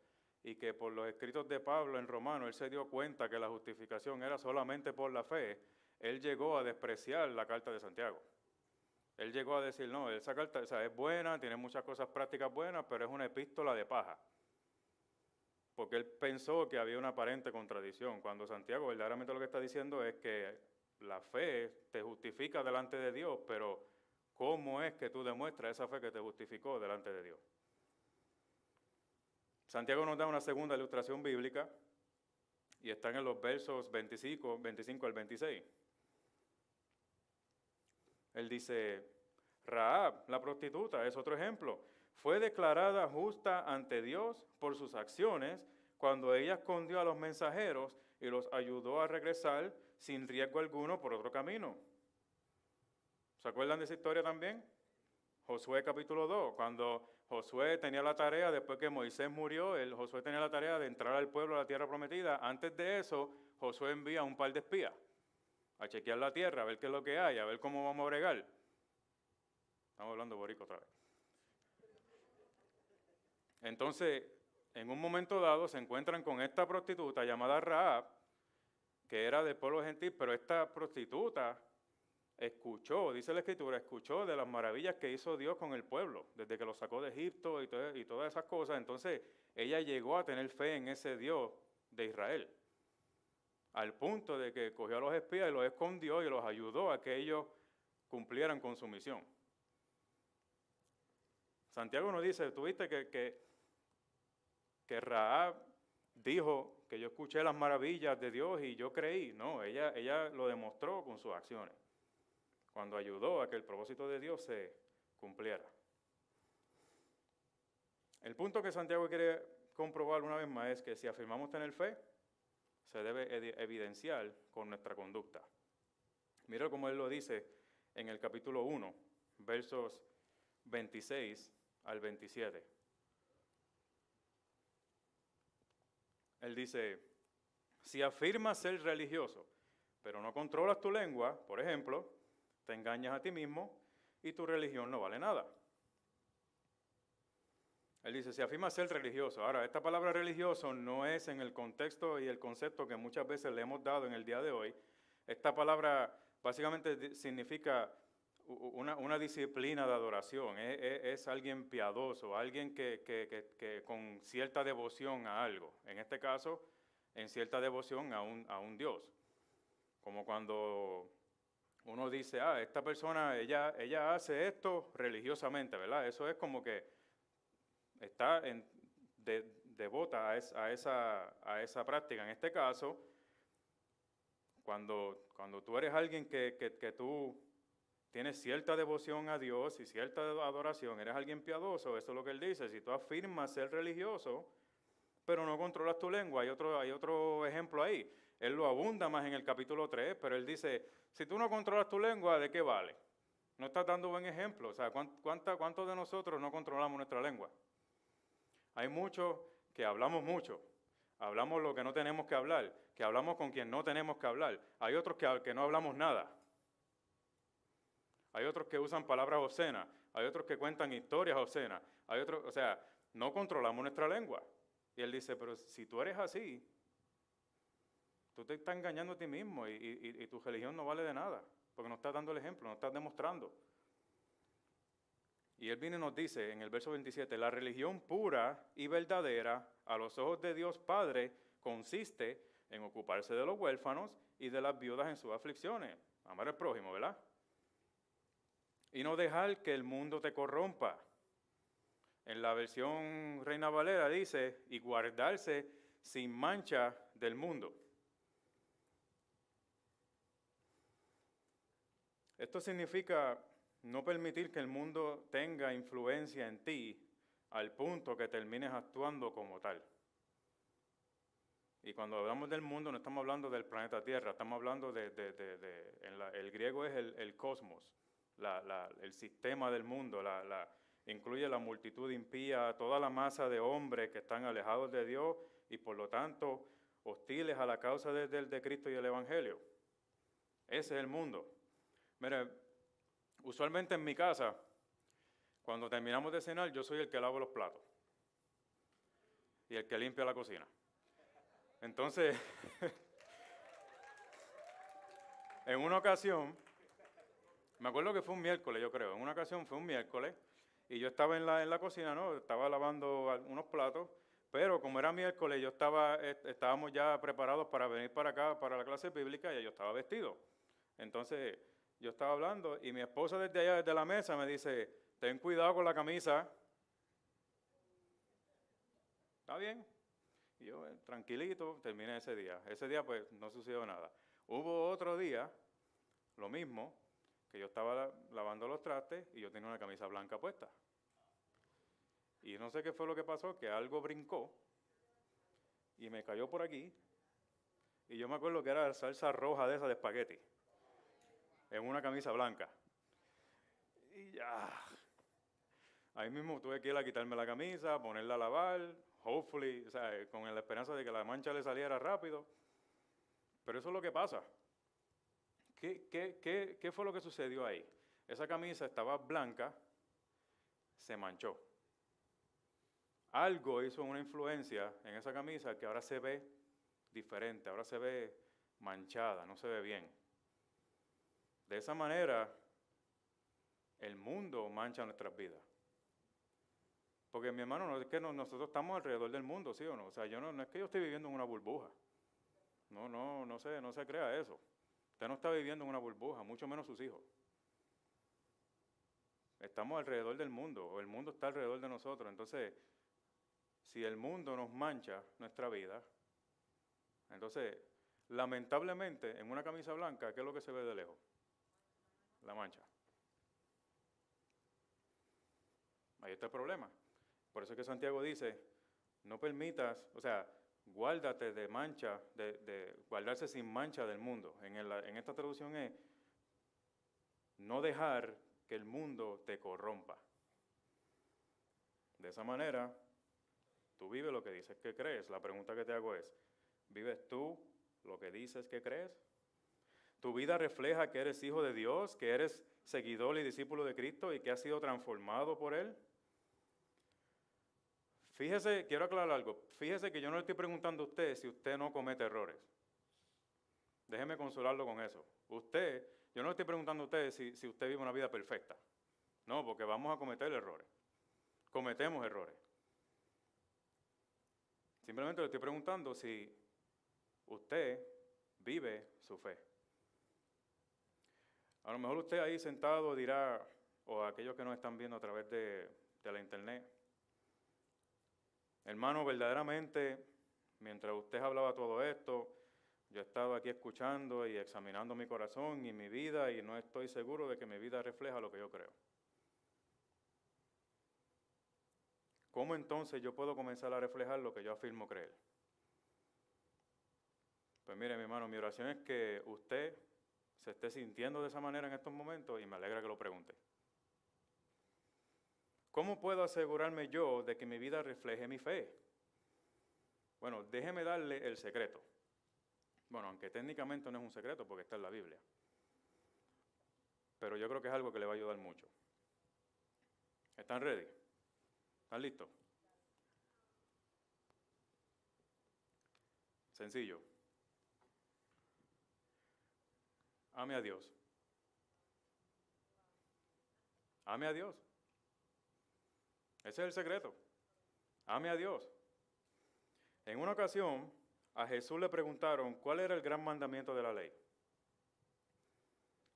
Speaker 1: y que por los escritos de Pablo en Romano, él se dio cuenta que la justificación era solamente por la fe, él llegó a despreciar la carta de Santiago. Él llegó a decir, no, esa carta es buena, tiene muchas cosas prácticas buenas, pero es una epístola de paja. Porque él pensó que había una aparente contradicción, cuando Santiago verdaderamente lo que está diciendo es que la fe te justifica delante de Dios, pero ¿cómo es que tú demuestras esa fe que te justificó delante de Dios? Santiago nos da una segunda ilustración bíblica y están en los versos 25 al 26. Él dice, Rahab, la prostituta, es otro ejemplo. Fue declarada justa ante Dios por sus acciones cuando ella escondió a los mensajeros y los ayudó a regresar sin riesgo alguno por otro camino. ¿Se acuerdan de esa historia también? Josué capítulo 2, cuando Josué tenía la tarea, después que Moisés murió, Josué tenía la tarea de entrar al pueblo a la tierra prometida. Antes de eso, Josué envía un par de espías a chequear la tierra, a ver qué es lo que hay, a ver cómo vamos a bregar. Estamos hablando borico otra vez. Entonces, en un momento dado se encuentran con esta prostituta llamada Rahab, que era del pueblo gentil, pero esta prostituta escuchó, dice la Escritura, escuchó de las maravillas que hizo Dios con el pueblo, desde que lo sacó de Egipto y todas esas cosas. Entonces, ella llegó a tener fe en ese Dios de Israel, al punto de que cogió a los espías y los escondió y los ayudó a que ellos cumplieran con su misión. Santiago nos dice, ¿tuviste que Rahab dijo que yo escuché las maravillas de Dios y yo creí? No, ella lo demostró con sus acciones, cuando ayudó a que el propósito de Dios se cumpliera. El punto que Santiago quiere comprobar una vez más es que si afirmamos tener fe, se debe evidenciar con nuestra conducta. Mira cómo él lo dice en el capítulo 1, versos 26 al 27. Él dice, si afirmas ser religioso, pero no controlas tu lengua, por ejemplo, te engañas a ti mismo y tu religión no vale nada. Él dice, si afirmas ser religioso. Ahora, esta palabra religioso no es en el contexto y el concepto que muchas veces le hemos dado en el día de hoy. Esta palabra básicamente significa una disciplina de adoración. Es alguien piadoso, alguien que con cierta devoción a algo. En este caso, en cierta devoción a un Dios. Como cuando uno dice, esta persona, ella hace esto religiosamente, ¿verdad? Eso es como que está devota a esa práctica. En este caso, cuando tú eres alguien que tú tienes cierta devoción a Dios y cierta adoración, eres alguien piadoso, eso es lo que él dice. Si tú afirmas ser religioso, pero no controlas tu lengua, hay otro ejemplo ahí. Él lo abunda más en el capítulo 3, pero él dice, si tú no controlas tu lengua, ¿de qué vale? No estás dando buen ejemplo. O sea, ¿cuántos de nosotros no controlamos nuestra lengua? Hay muchos que hablamos mucho, hablamos lo que no tenemos que hablar, que hablamos con quien no tenemos que hablar. Hay otros que no hablamos nada. hay otros que usan palabras obscenas, hay otros que cuentan historias obscenas, hay otros, o sea, no controlamos nuestra lengua. Y él dice, pero si tú eres así, tú te estás engañando a ti mismo y tu religión no vale de nada, porque no estás dando el ejemplo, no estás demostrando. Y él viene y nos dice en el verso 27, la religión pura y verdadera a los ojos de Dios Padre consiste en ocuparse de los huérfanos y de las viudas en sus aflicciones. Amar al prójimo, ¿verdad? Y no dejar que el mundo te corrompa. En la versión Reina Valera dice, y guardarse sin mancha del mundo. Esto significa no permitir que el mundo tenga influencia en ti al punto que termines actuando como tal. Y cuando hablamos del mundo no estamos hablando del planeta Tierra, estamos hablando el griego es el cosmos, el sistema del mundo, incluye la multitud impía, toda la masa de hombres que están alejados de Dios y por lo tanto hostiles a la causa de Cristo y el Evangelio. Ese es el mundo. Mire, usualmente en mi casa, cuando terminamos de cenar, yo soy el que lavo los platos y el que limpia la cocina. Entonces, en una ocasión, me acuerdo que fue un miércoles, yo creo, en una ocasión fue un miércoles, y yo estaba en la cocina, ¿no? Estaba lavando unos platos, pero como era miércoles, estábamos ya preparados para venir para acá, para la clase bíblica, y yo estaba vestido. Entonces, yo estaba hablando, y mi esposa desde allá, desde la mesa, me dice, ten cuidado con la camisa. ¿Está bien? Y yo, tranquilito, terminé ese día. Ese día, pues, no sucedió nada. Hubo otro día, lo mismo, que yo estaba lavando los trastes y yo tenía una camisa blanca puesta. Y no sé qué fue lo que pasó, que algo brincó y me cayó por aquí. Y yo me acuerdo que era salsa roja de esa de espagueti, en una camisa blanca. Y ya, ahí mismo tuve que ir a quitarme la camisa, ponerla a lavar, hopefully, o sea, con la esperanza de que la mancha le saliera rápido. Pero eso es lo que pasa. ¿Qué fue lo que sucedió ahí? Esa camisa estaba blanca, se manchó. Algo hizo una influencia en esa camisa que ahora se ve diferente, ahora se ve manchada, no se ve bien. De esa manera, el mundo mancha nuestras vidas. Porque mi hermano, no es que nosotros estamos alrededor del mundo, ¿sí o no? O sea, no es que yo esté viviendo en una burbuja. No se crea eso. Usted no está viviendo en una burbuja, mucho menos sus hijos. Estamos alrededor del mundo, o el mundo está alrededor de nosotros. Entonces, si el mundo nos mancha nuestra vida, entonces, lamentablemente, en una camisa blanca, ¿qué es lo que se ve de lejos? La mancha. Ahí está el problema. Por eso es que Santiago dice, no permitas, o sea, guárdate de mancha, de guardarse sin mancha del mundo. En esta traducción es, no dejar que el mundo te corrompa. De esa manera, tú vives lo que dices que crees. La pregunta que te hago es, ¿vives tú lo que dices que crees? ¿Tu vida refleja que eres hijo de Dios, que eres seguidor y discípulo de Cristo y que has sido transformado por Él? Fíjese, quiero aclarar algo. Fíjese que yo no le estoy preguntando a usted si usted no comete errores. Déjeme consolarlo con eso. Yo no le estoy preguntando a usted si usted vive una vida perfecta. No, porque vamos a cometer errores. Cometemos errores. Simplemente le estoy preguntando si usted vive su fe. A lo mejor usted ahí sentado dirá, o aquellos que nos están viendo a través de la internet, hermano, verdaderamente, mientras usted hablaba todo esto, yo he estado aquí escuchando y examinando mi corazón y mi vida y no estoy seguro de que mi vida refleja lo que yo creo. ¿Cómo entonces yo puedo comenzar a reflejar lo que yo afirmo creer? Pues mire, mi hermano, mi oración es que usted se esté sintiendo de esa manera en estos momentos y me alegra que lo pregunte. ¿Cómo puedo asegurarme yo de que mi vida refleje mi fe? Bueno, déjeme darle el secreto. Bueno, aunque técnicamente no es un secreto porque está en la Biblia. pero yo creo que es algo que le va a ayudar mucho. ¿Están ready? ¿Están listos? Sencillo. Ame a Dios. Ame a Dios. Ese es el secreto. Ame a Dios. En una ocasión, a Jesús le preguntaron cuál era el gran mandamiento de la ley.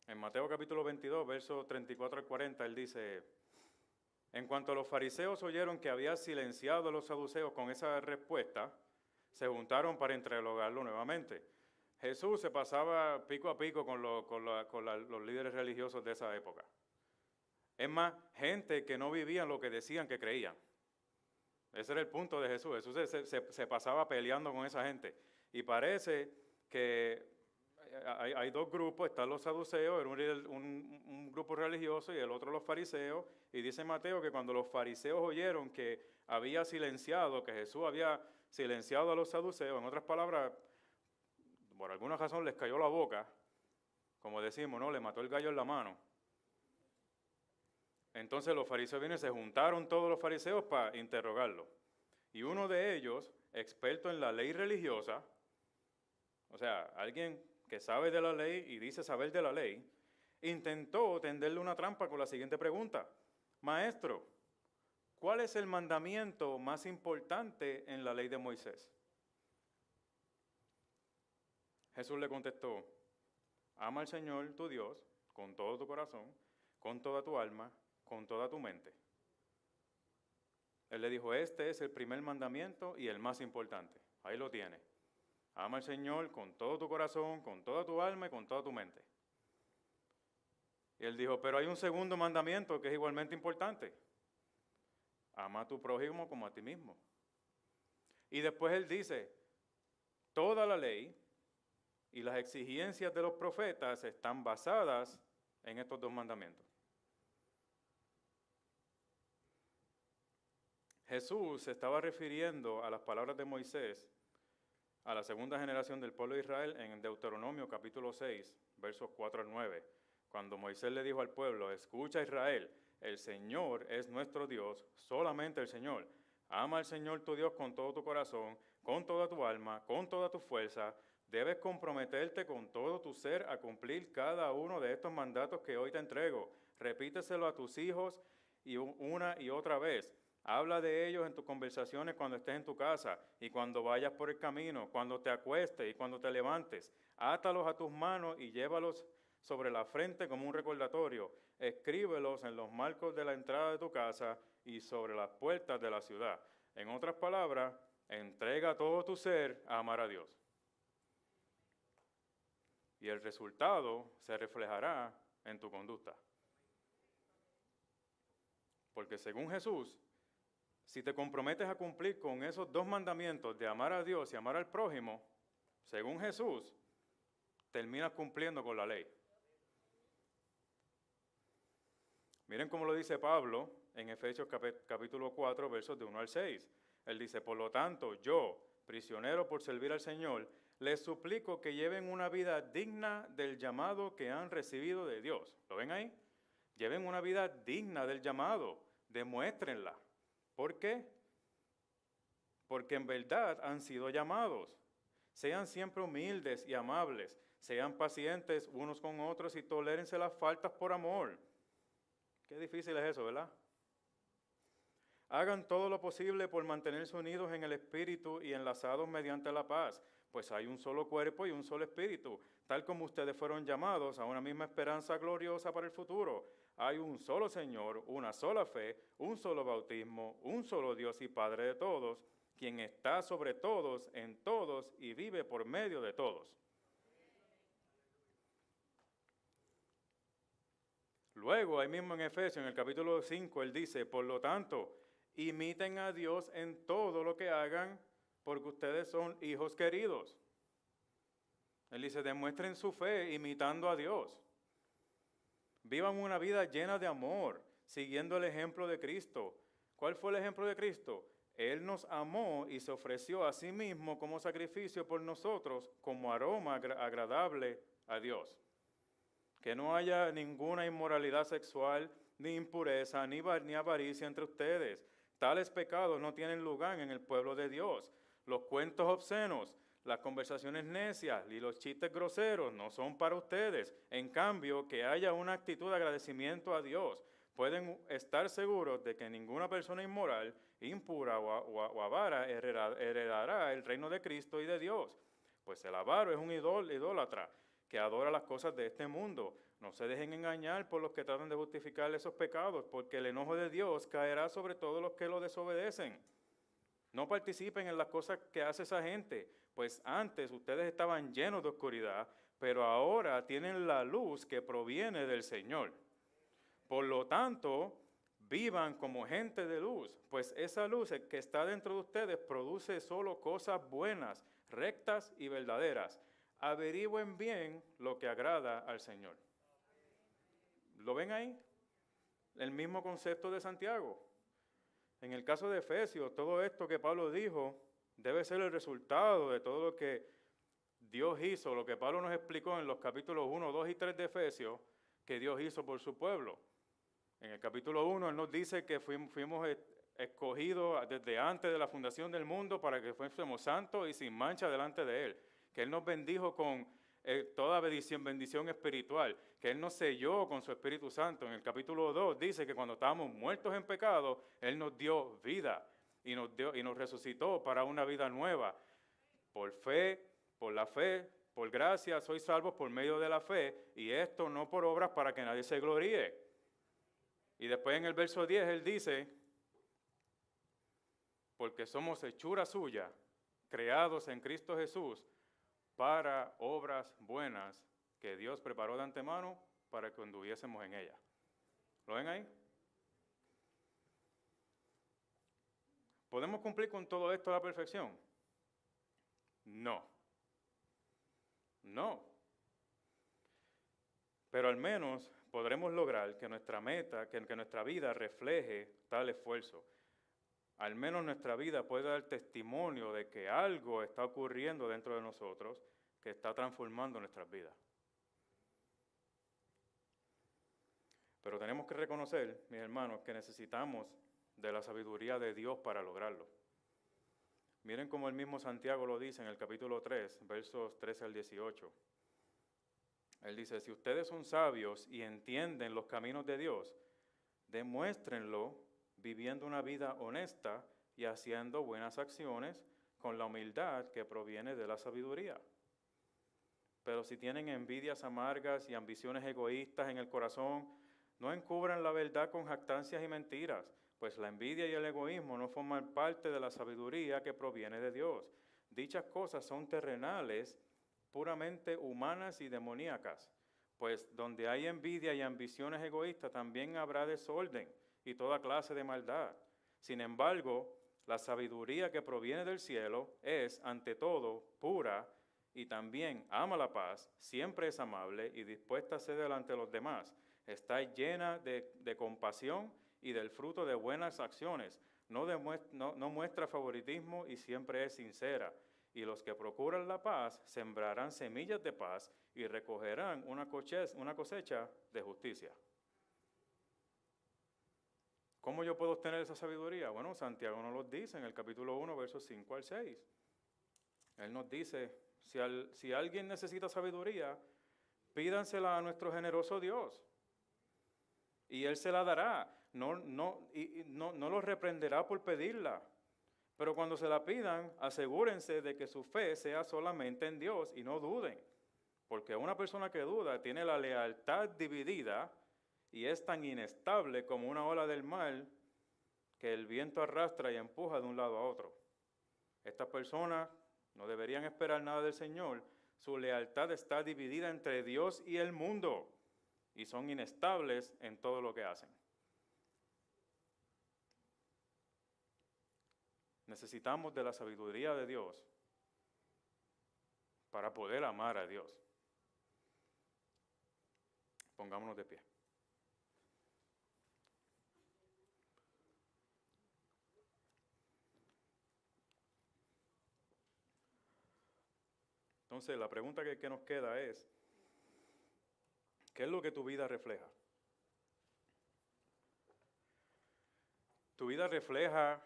Speaker 1: En Mateo capítulo 22, versos 34 al 40, él dice: en cuanto los fariseos oyeron que había silenciado a los saduceos con esa respuesta, se juntaron para interrogarlo nuevamente. Jesús se pasaba pico a pico con los líderes religiosos de esa época. Es más, gente que no vivían lo que decían que creían. Ese era el punto de Jesús. Jesús se pasaba peleando con esa gente. Y parece que hay dos grupos, están los saduceos, un grupo religioso, y el otro los fariseos. Y dice Mateo que cuando los fariseos oyeron que había silenciado, que Jesús había silenciado a los saduceos, en otras palabras, por alguna razón les cayó la boca, como decimos, ¿no? Le mató el gallo en la mano. Entonces los fariseos se juntaron todos los fariseos para interrogarlo. Y uno de ellos, experto en la ley religiosa, o sea, alguien que sabe de la ley y dice saber de la ley, intentó tenderle una trampa con la siguiente pregunta: Maestro, ¿cuál es el mandamiento más importante en la ley de Moisés? Jesús le contestó: ama al Señor tu Dios con todo tu corazón, con toda tu alma, con toda tu mente. Él le dijo: este es el primer mandamiento y el más importante. Ahí lo tiene. Ama al Señor con todo tu corazón, con toda tu alma y con toda tu mente. Y él dijo: pero hay un segundo mandamiento que es igualmente importante. Ama a tu prójimo como a ti mismo. Y después él dice: toda la ley y las exigencias de los profetas están basadas en estos dos mandamientos. Jesús se estaba refiriendo a las palabras de Moisés a la segunda generación del pueblo de Israel en Deuteronomio capítulo 6, versos 4 al 9, cuando Moisés le dijo al pueblo: escucha Israel, el Señor es nuestro Dios, solamente el Señor. Ama al Señor tu Dios con todo tu corazón, con toda tu alma, con toda tu fuerza. Debes comprometerte con todo tu ser a cumplir cada uno de estos mandatos que hoy te entrego. Repíteselo a tus hijos y una y otra vez. Habla de ellos en tus conversaciones cuando estés en tu casa y cuando vayas por el camino, cuando te acuestes y cuando te levantes. Átalos a tus manos y llévalos sobre la frente como un recordatorio. Escríbelos en los marcos de la entrada de tu casa y sobre las puertas de la ciudad. En otras palabras, entrega todo tu ser a amar a Dios. Y el resultado se reflejará en tu conducta. Porque según Jesús, si te comprometes a cumplir con esos dos mandamientos de amar a Dios y amar al prójimo, según Jesús, terminas cumpliendo con la ley. Miren cómo lo dice Pablo en Efesios capítulo 4, versos de 1 al 6. Él dice: por lo tanto, yo, prisionero por servir al Señor, les suplico que lleven una vida digna del llamado que han recibido de Dios. ¿Lo ven ahí? Lleven una vida digna del llamado, demuéstrenla. ¿Por qué? Porque en verdad han sido llamados. Sean siempre humildes y amables, sean pacientes unos con otros y tolérense las faltas por amor. Qué difícil es eso, ¿verdad? Hagan todo lo posible por mantenerse unidos en el Espíritu y enlazados mediante la paz, pues hay un solo cuerpo y un solo Espíritu, tal como ustedes fueron llamados a una misma esperanza gloriosa para el futuro. Hay un solo Señor, una sola fe, un solo bautismo, un solo Dios y Padre de todos, quien está sobre todos, en todos y vive por medio de todos. Luego, ahí mismo en Efesios, en el capítulo 5, él dice: por lo tanto, imiten a Dios en todo lo que hagan, porque ustedes son hijos queridos. Él dice: demuestren su fe imitando a Dios. Vivan una vida llena de amor, siguiendo el ejemplo de Cristo. ¿Cuál fue el ejemplo de Cristo? Él nos amó y se ofreció a sí mismo como sacrificio por nosotros, como aroma agradable a Dios. ¿Ok? que no haya ninguna inmoralidad sexual, ni impureza, ni avaricia entre ustedes. Tales pecados no tienen lugar en el pueblo de Dios. Los cuentos obscenos, las conversaciones necias y los chistes groseros no son para ustedes. En cambio, que haya una actitud de agradecimiento a Dios. Pueden estar seguros de que ninguna persona inmoral, impura o avara heredará el reino de Cristo y de Dios. Pues el avaro es un idólatra que adora las cosas de este mundo. No se dejen engañar por los que tratan de justificar esos pecados, porque el enojo de Dios caerá sobre todos los que lo desobedecen. No participen en las cosas que hace esa gente, pues antes ustedes estaban llenos de oscuridad, pero ahora tienen la luz que proviene del Señor. Por lo tanto, vivan como gente de luz, pues esa luz que está dentro de ustedes produce solo cosas buenas, rectas y verdaderas. Averigüen bien lo que agrada al Señor. ¿Lo ven ahí? El mismo concepto de Santiago. En el caso de Efesios, todo esto que Pablo dijo debe ser el resultado de todo lo que Dios hizo, lo que Pablo nos explicó en los capítulos 1, 2 y 3 de Efesios, que Dios hizo por su pueblo. En el capítulo 1, Él nos dice que fuimos escogidos desde antes de la fundación del mundo para que fuésemos santos y sin mancha delante de Él. Que Él nos bendijo con toda bendición espiritual, que Él nos selló con su Espíritu Santo. En el capítulo 2 dice que cuando estábamos muertos en pecado, Él nos dio vida y nos resucitó para una vida nueva. Por fe, por la fe, por gracia, sois salvos por medio de la fe, y esto no por obras para que nadie se gloríe. Y después en el verso 10 Él dice, porque somos hechura suya, creados en Cristo Jesús, para obras buenas que Dios preparó de antemano para que anduviésemos en ellas. ¿Lo ven ahí? ¿Podemos cumplir con todo esto a la perfección? No. No. Pero al menos podremos lograr que nuestra meta, que nuestra vida refleje tal esfuerzo. Al menos nuestra vida puede dar testimonio de que algo está ocurriendo dentro de nosotros que está transformando nuestras vidas. Pero tenemos que reconocer, mis hermanos, que necesitamos de la sabiduría de Dios para lograrlo. Miren cómo el mismo Santiago lo dice en el capítulo 3, versos 13 al 18. Él dice, si ustedes son sabios y entienden los caminos de Dios, demuéstrenlo viviendo una vida honesta y haciendo buenas acciones con la humildad que proviene de la sabiduría. Pero si tienen envidias amargas y ambiciones egoístas en el corazón, no encubran la verdad con jactancias y mentiras, pues la envidia y el egoísmo no forman parte de la sabiduría que proviene de Dios. Dichas cosas son terrenales, puramente humanas y demoníacas, pues donde hay envidia y ambiciones egoístas también habrá desorden y toda clase de maldad. Sin embargo, la sabiduría que proviene del cielo es, ante todo, pura y también ama la paz, siempre es amable y dispuesta a ceder delante de los demás. Está llena de compasión y del fruto de buenas acciones. No muestra favoritismo y siempre es sincera. Y los que procuran la paz sembrarán semillas de paz y recogerán una cosecha de justicia. ¿Cómo yo puedo obtener esa sabiduría? Bueno, Santiago nos lo dice en el capítulo 1, versos 5 al 6. Él nos dice, si alguien necesita sabiduría, pídansela a nuestro generoso Dios. Y Él se la dará. No los reprenderá por pedirla. Pero cuando se la pidan, asegúrense de que su fe sea solamente en Dios y no duden. Porque una persona que duda tiene la lealtad dividida y es tan inestable como una ola del mar que el viento arrastra y empuja de un lado a otro. Estas personas no deberían esperar nada del Señor. Su lealtad está dividida entre Dios y el mundo y son inestables en todo lo que hacen. Necesitamos de la sabiduría de Dios para poder amar a Dios. Pongámonos de pie. Entonces, la pregunta que nos queda es, ¿Qué es lo que tu vida refleja? Tu vida refleja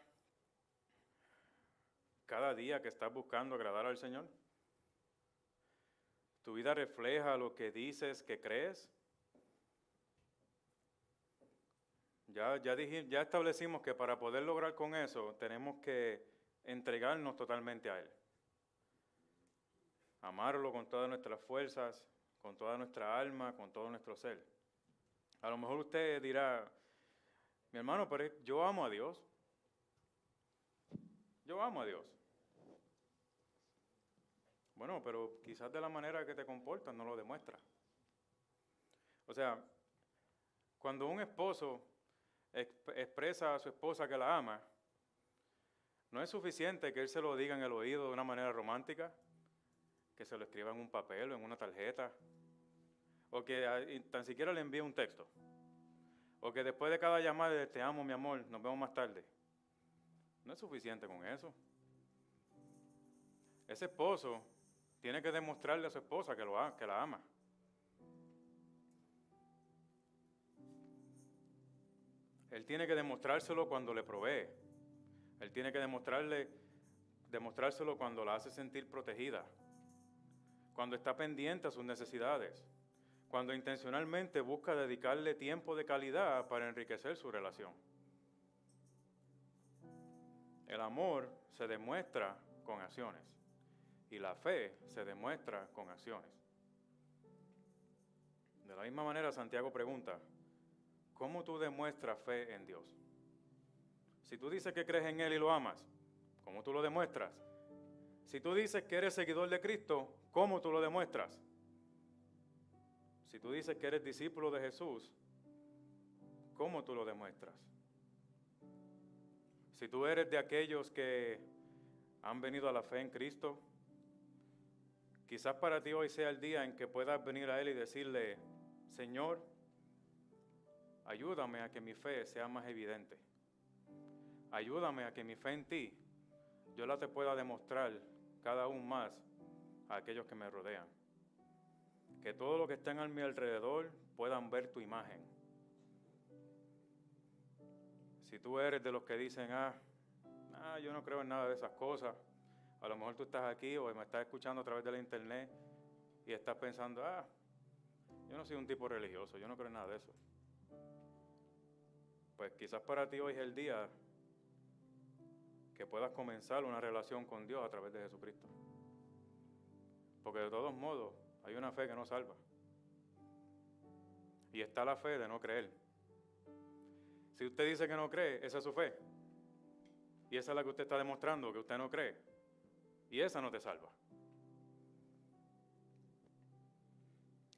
Speaker 1: cada día que estás buscando agradar al Señor. Tu vida refleja lo que dices que crees. Ya establecimos que para poder lograr con eso tenemos que entregarnos totalmente a Él. Amarlo con todas nuestras fuerzas, con toda nuestra alma, con todo nuestro ser. A lo mejor usted dirá, mi hermano, pero yo amo a Dios. Yo amo a Dios. Bueno, pero quizás de la manera que te comportas no lo demuestra. O sea, cuando un esposo expresa a su esposa que la ama, no es suficiente que él se lo diga en el oído de una manera romántica, que se lo escriba en un papel o en una tarjeta, o que tan siquiera le envíe un texto, o que después de cada llamada de te amo, mi amor, nos vemos más tarde. No es suficiente con eso. Ese esposo tiene que demostrarle a su esposa que la ama. Él tiene que demostrárselo cuando le provee. Él tiene que demostrárselo cuando la hace sentir protegida, cuando está pendiente a sus necesidades, cuando intencionalmente busca dedicarle tiempo de calidad para enriquecer su relación. El amor se demuestra con acciones y la fe se demuestra con acciones. De la misma manera, Santiago pregunta, ¿cómo tú demuestras fe en Dios? Si tú dices que crees en Él y lo amas, ¿cómo tú lo demuestras? Si tú dices que eres seguidor de Cristo, ¿cómo tú lo demuestras? Si tú dices que eres discípulo de Jesús, ¿cómo tú lo demuestras? Si tú eres de aquellos que han venido a la fe en Cristo, quizás para ti hoy sea el día en que puedas venir a Él y decirle, Señor, ayúdame a que mi fe sea más evidente. Ayúdame a que mi fe en ti, yo la te pueda demostrar cada aún más a aquellos que me rodean. Que todo lo que estén a mi alrededor puedan ver tu imagen. Si tú eres de los que dicen, yo no creo en nada de esas cosas, a lo mejor tú estás aquí o me estás escuchando a través de la internet y estás pensando, yo no soy un tipo religioso, yo no creo en nada de eso. Pues quizás para ti hoy es el día que puedas comenzar una relación con Dios a través de Jesucristo. Porque de todos modos hay una fe que no salva. Y está la fe de no creer. Si usted dice que no cree, esa es su fe. Y esa es la que usted está demostrando que usted no cree. Y esa no te salva.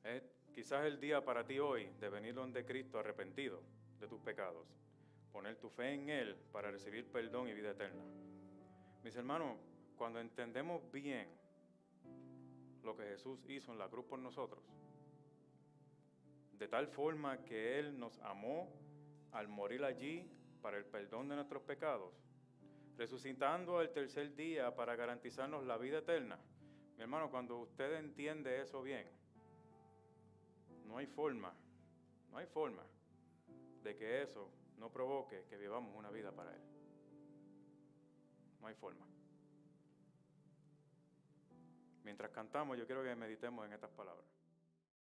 Speaker 1: Es quizás el día para ti hoy de venir donde Cristo arrepentido de tus pecados. Poner tu fe en Él para recibir perdón y vida eterna. Mis hermanos, cuando entendemos bien lo que Jesús hizo en la cruz por nosotros, de tal forma que Él nos amó al morir allí para el perdón de nuestros pecados, resucitando al tercer día para garantizarnos la vida eterna. Mi hermano, cuando usted entiende eso bien, no hay forma de que eso no provoque que vivamos una vida para Él. No hay forma. Mientras cantamos, yo quiero que meditemos en estas palabras.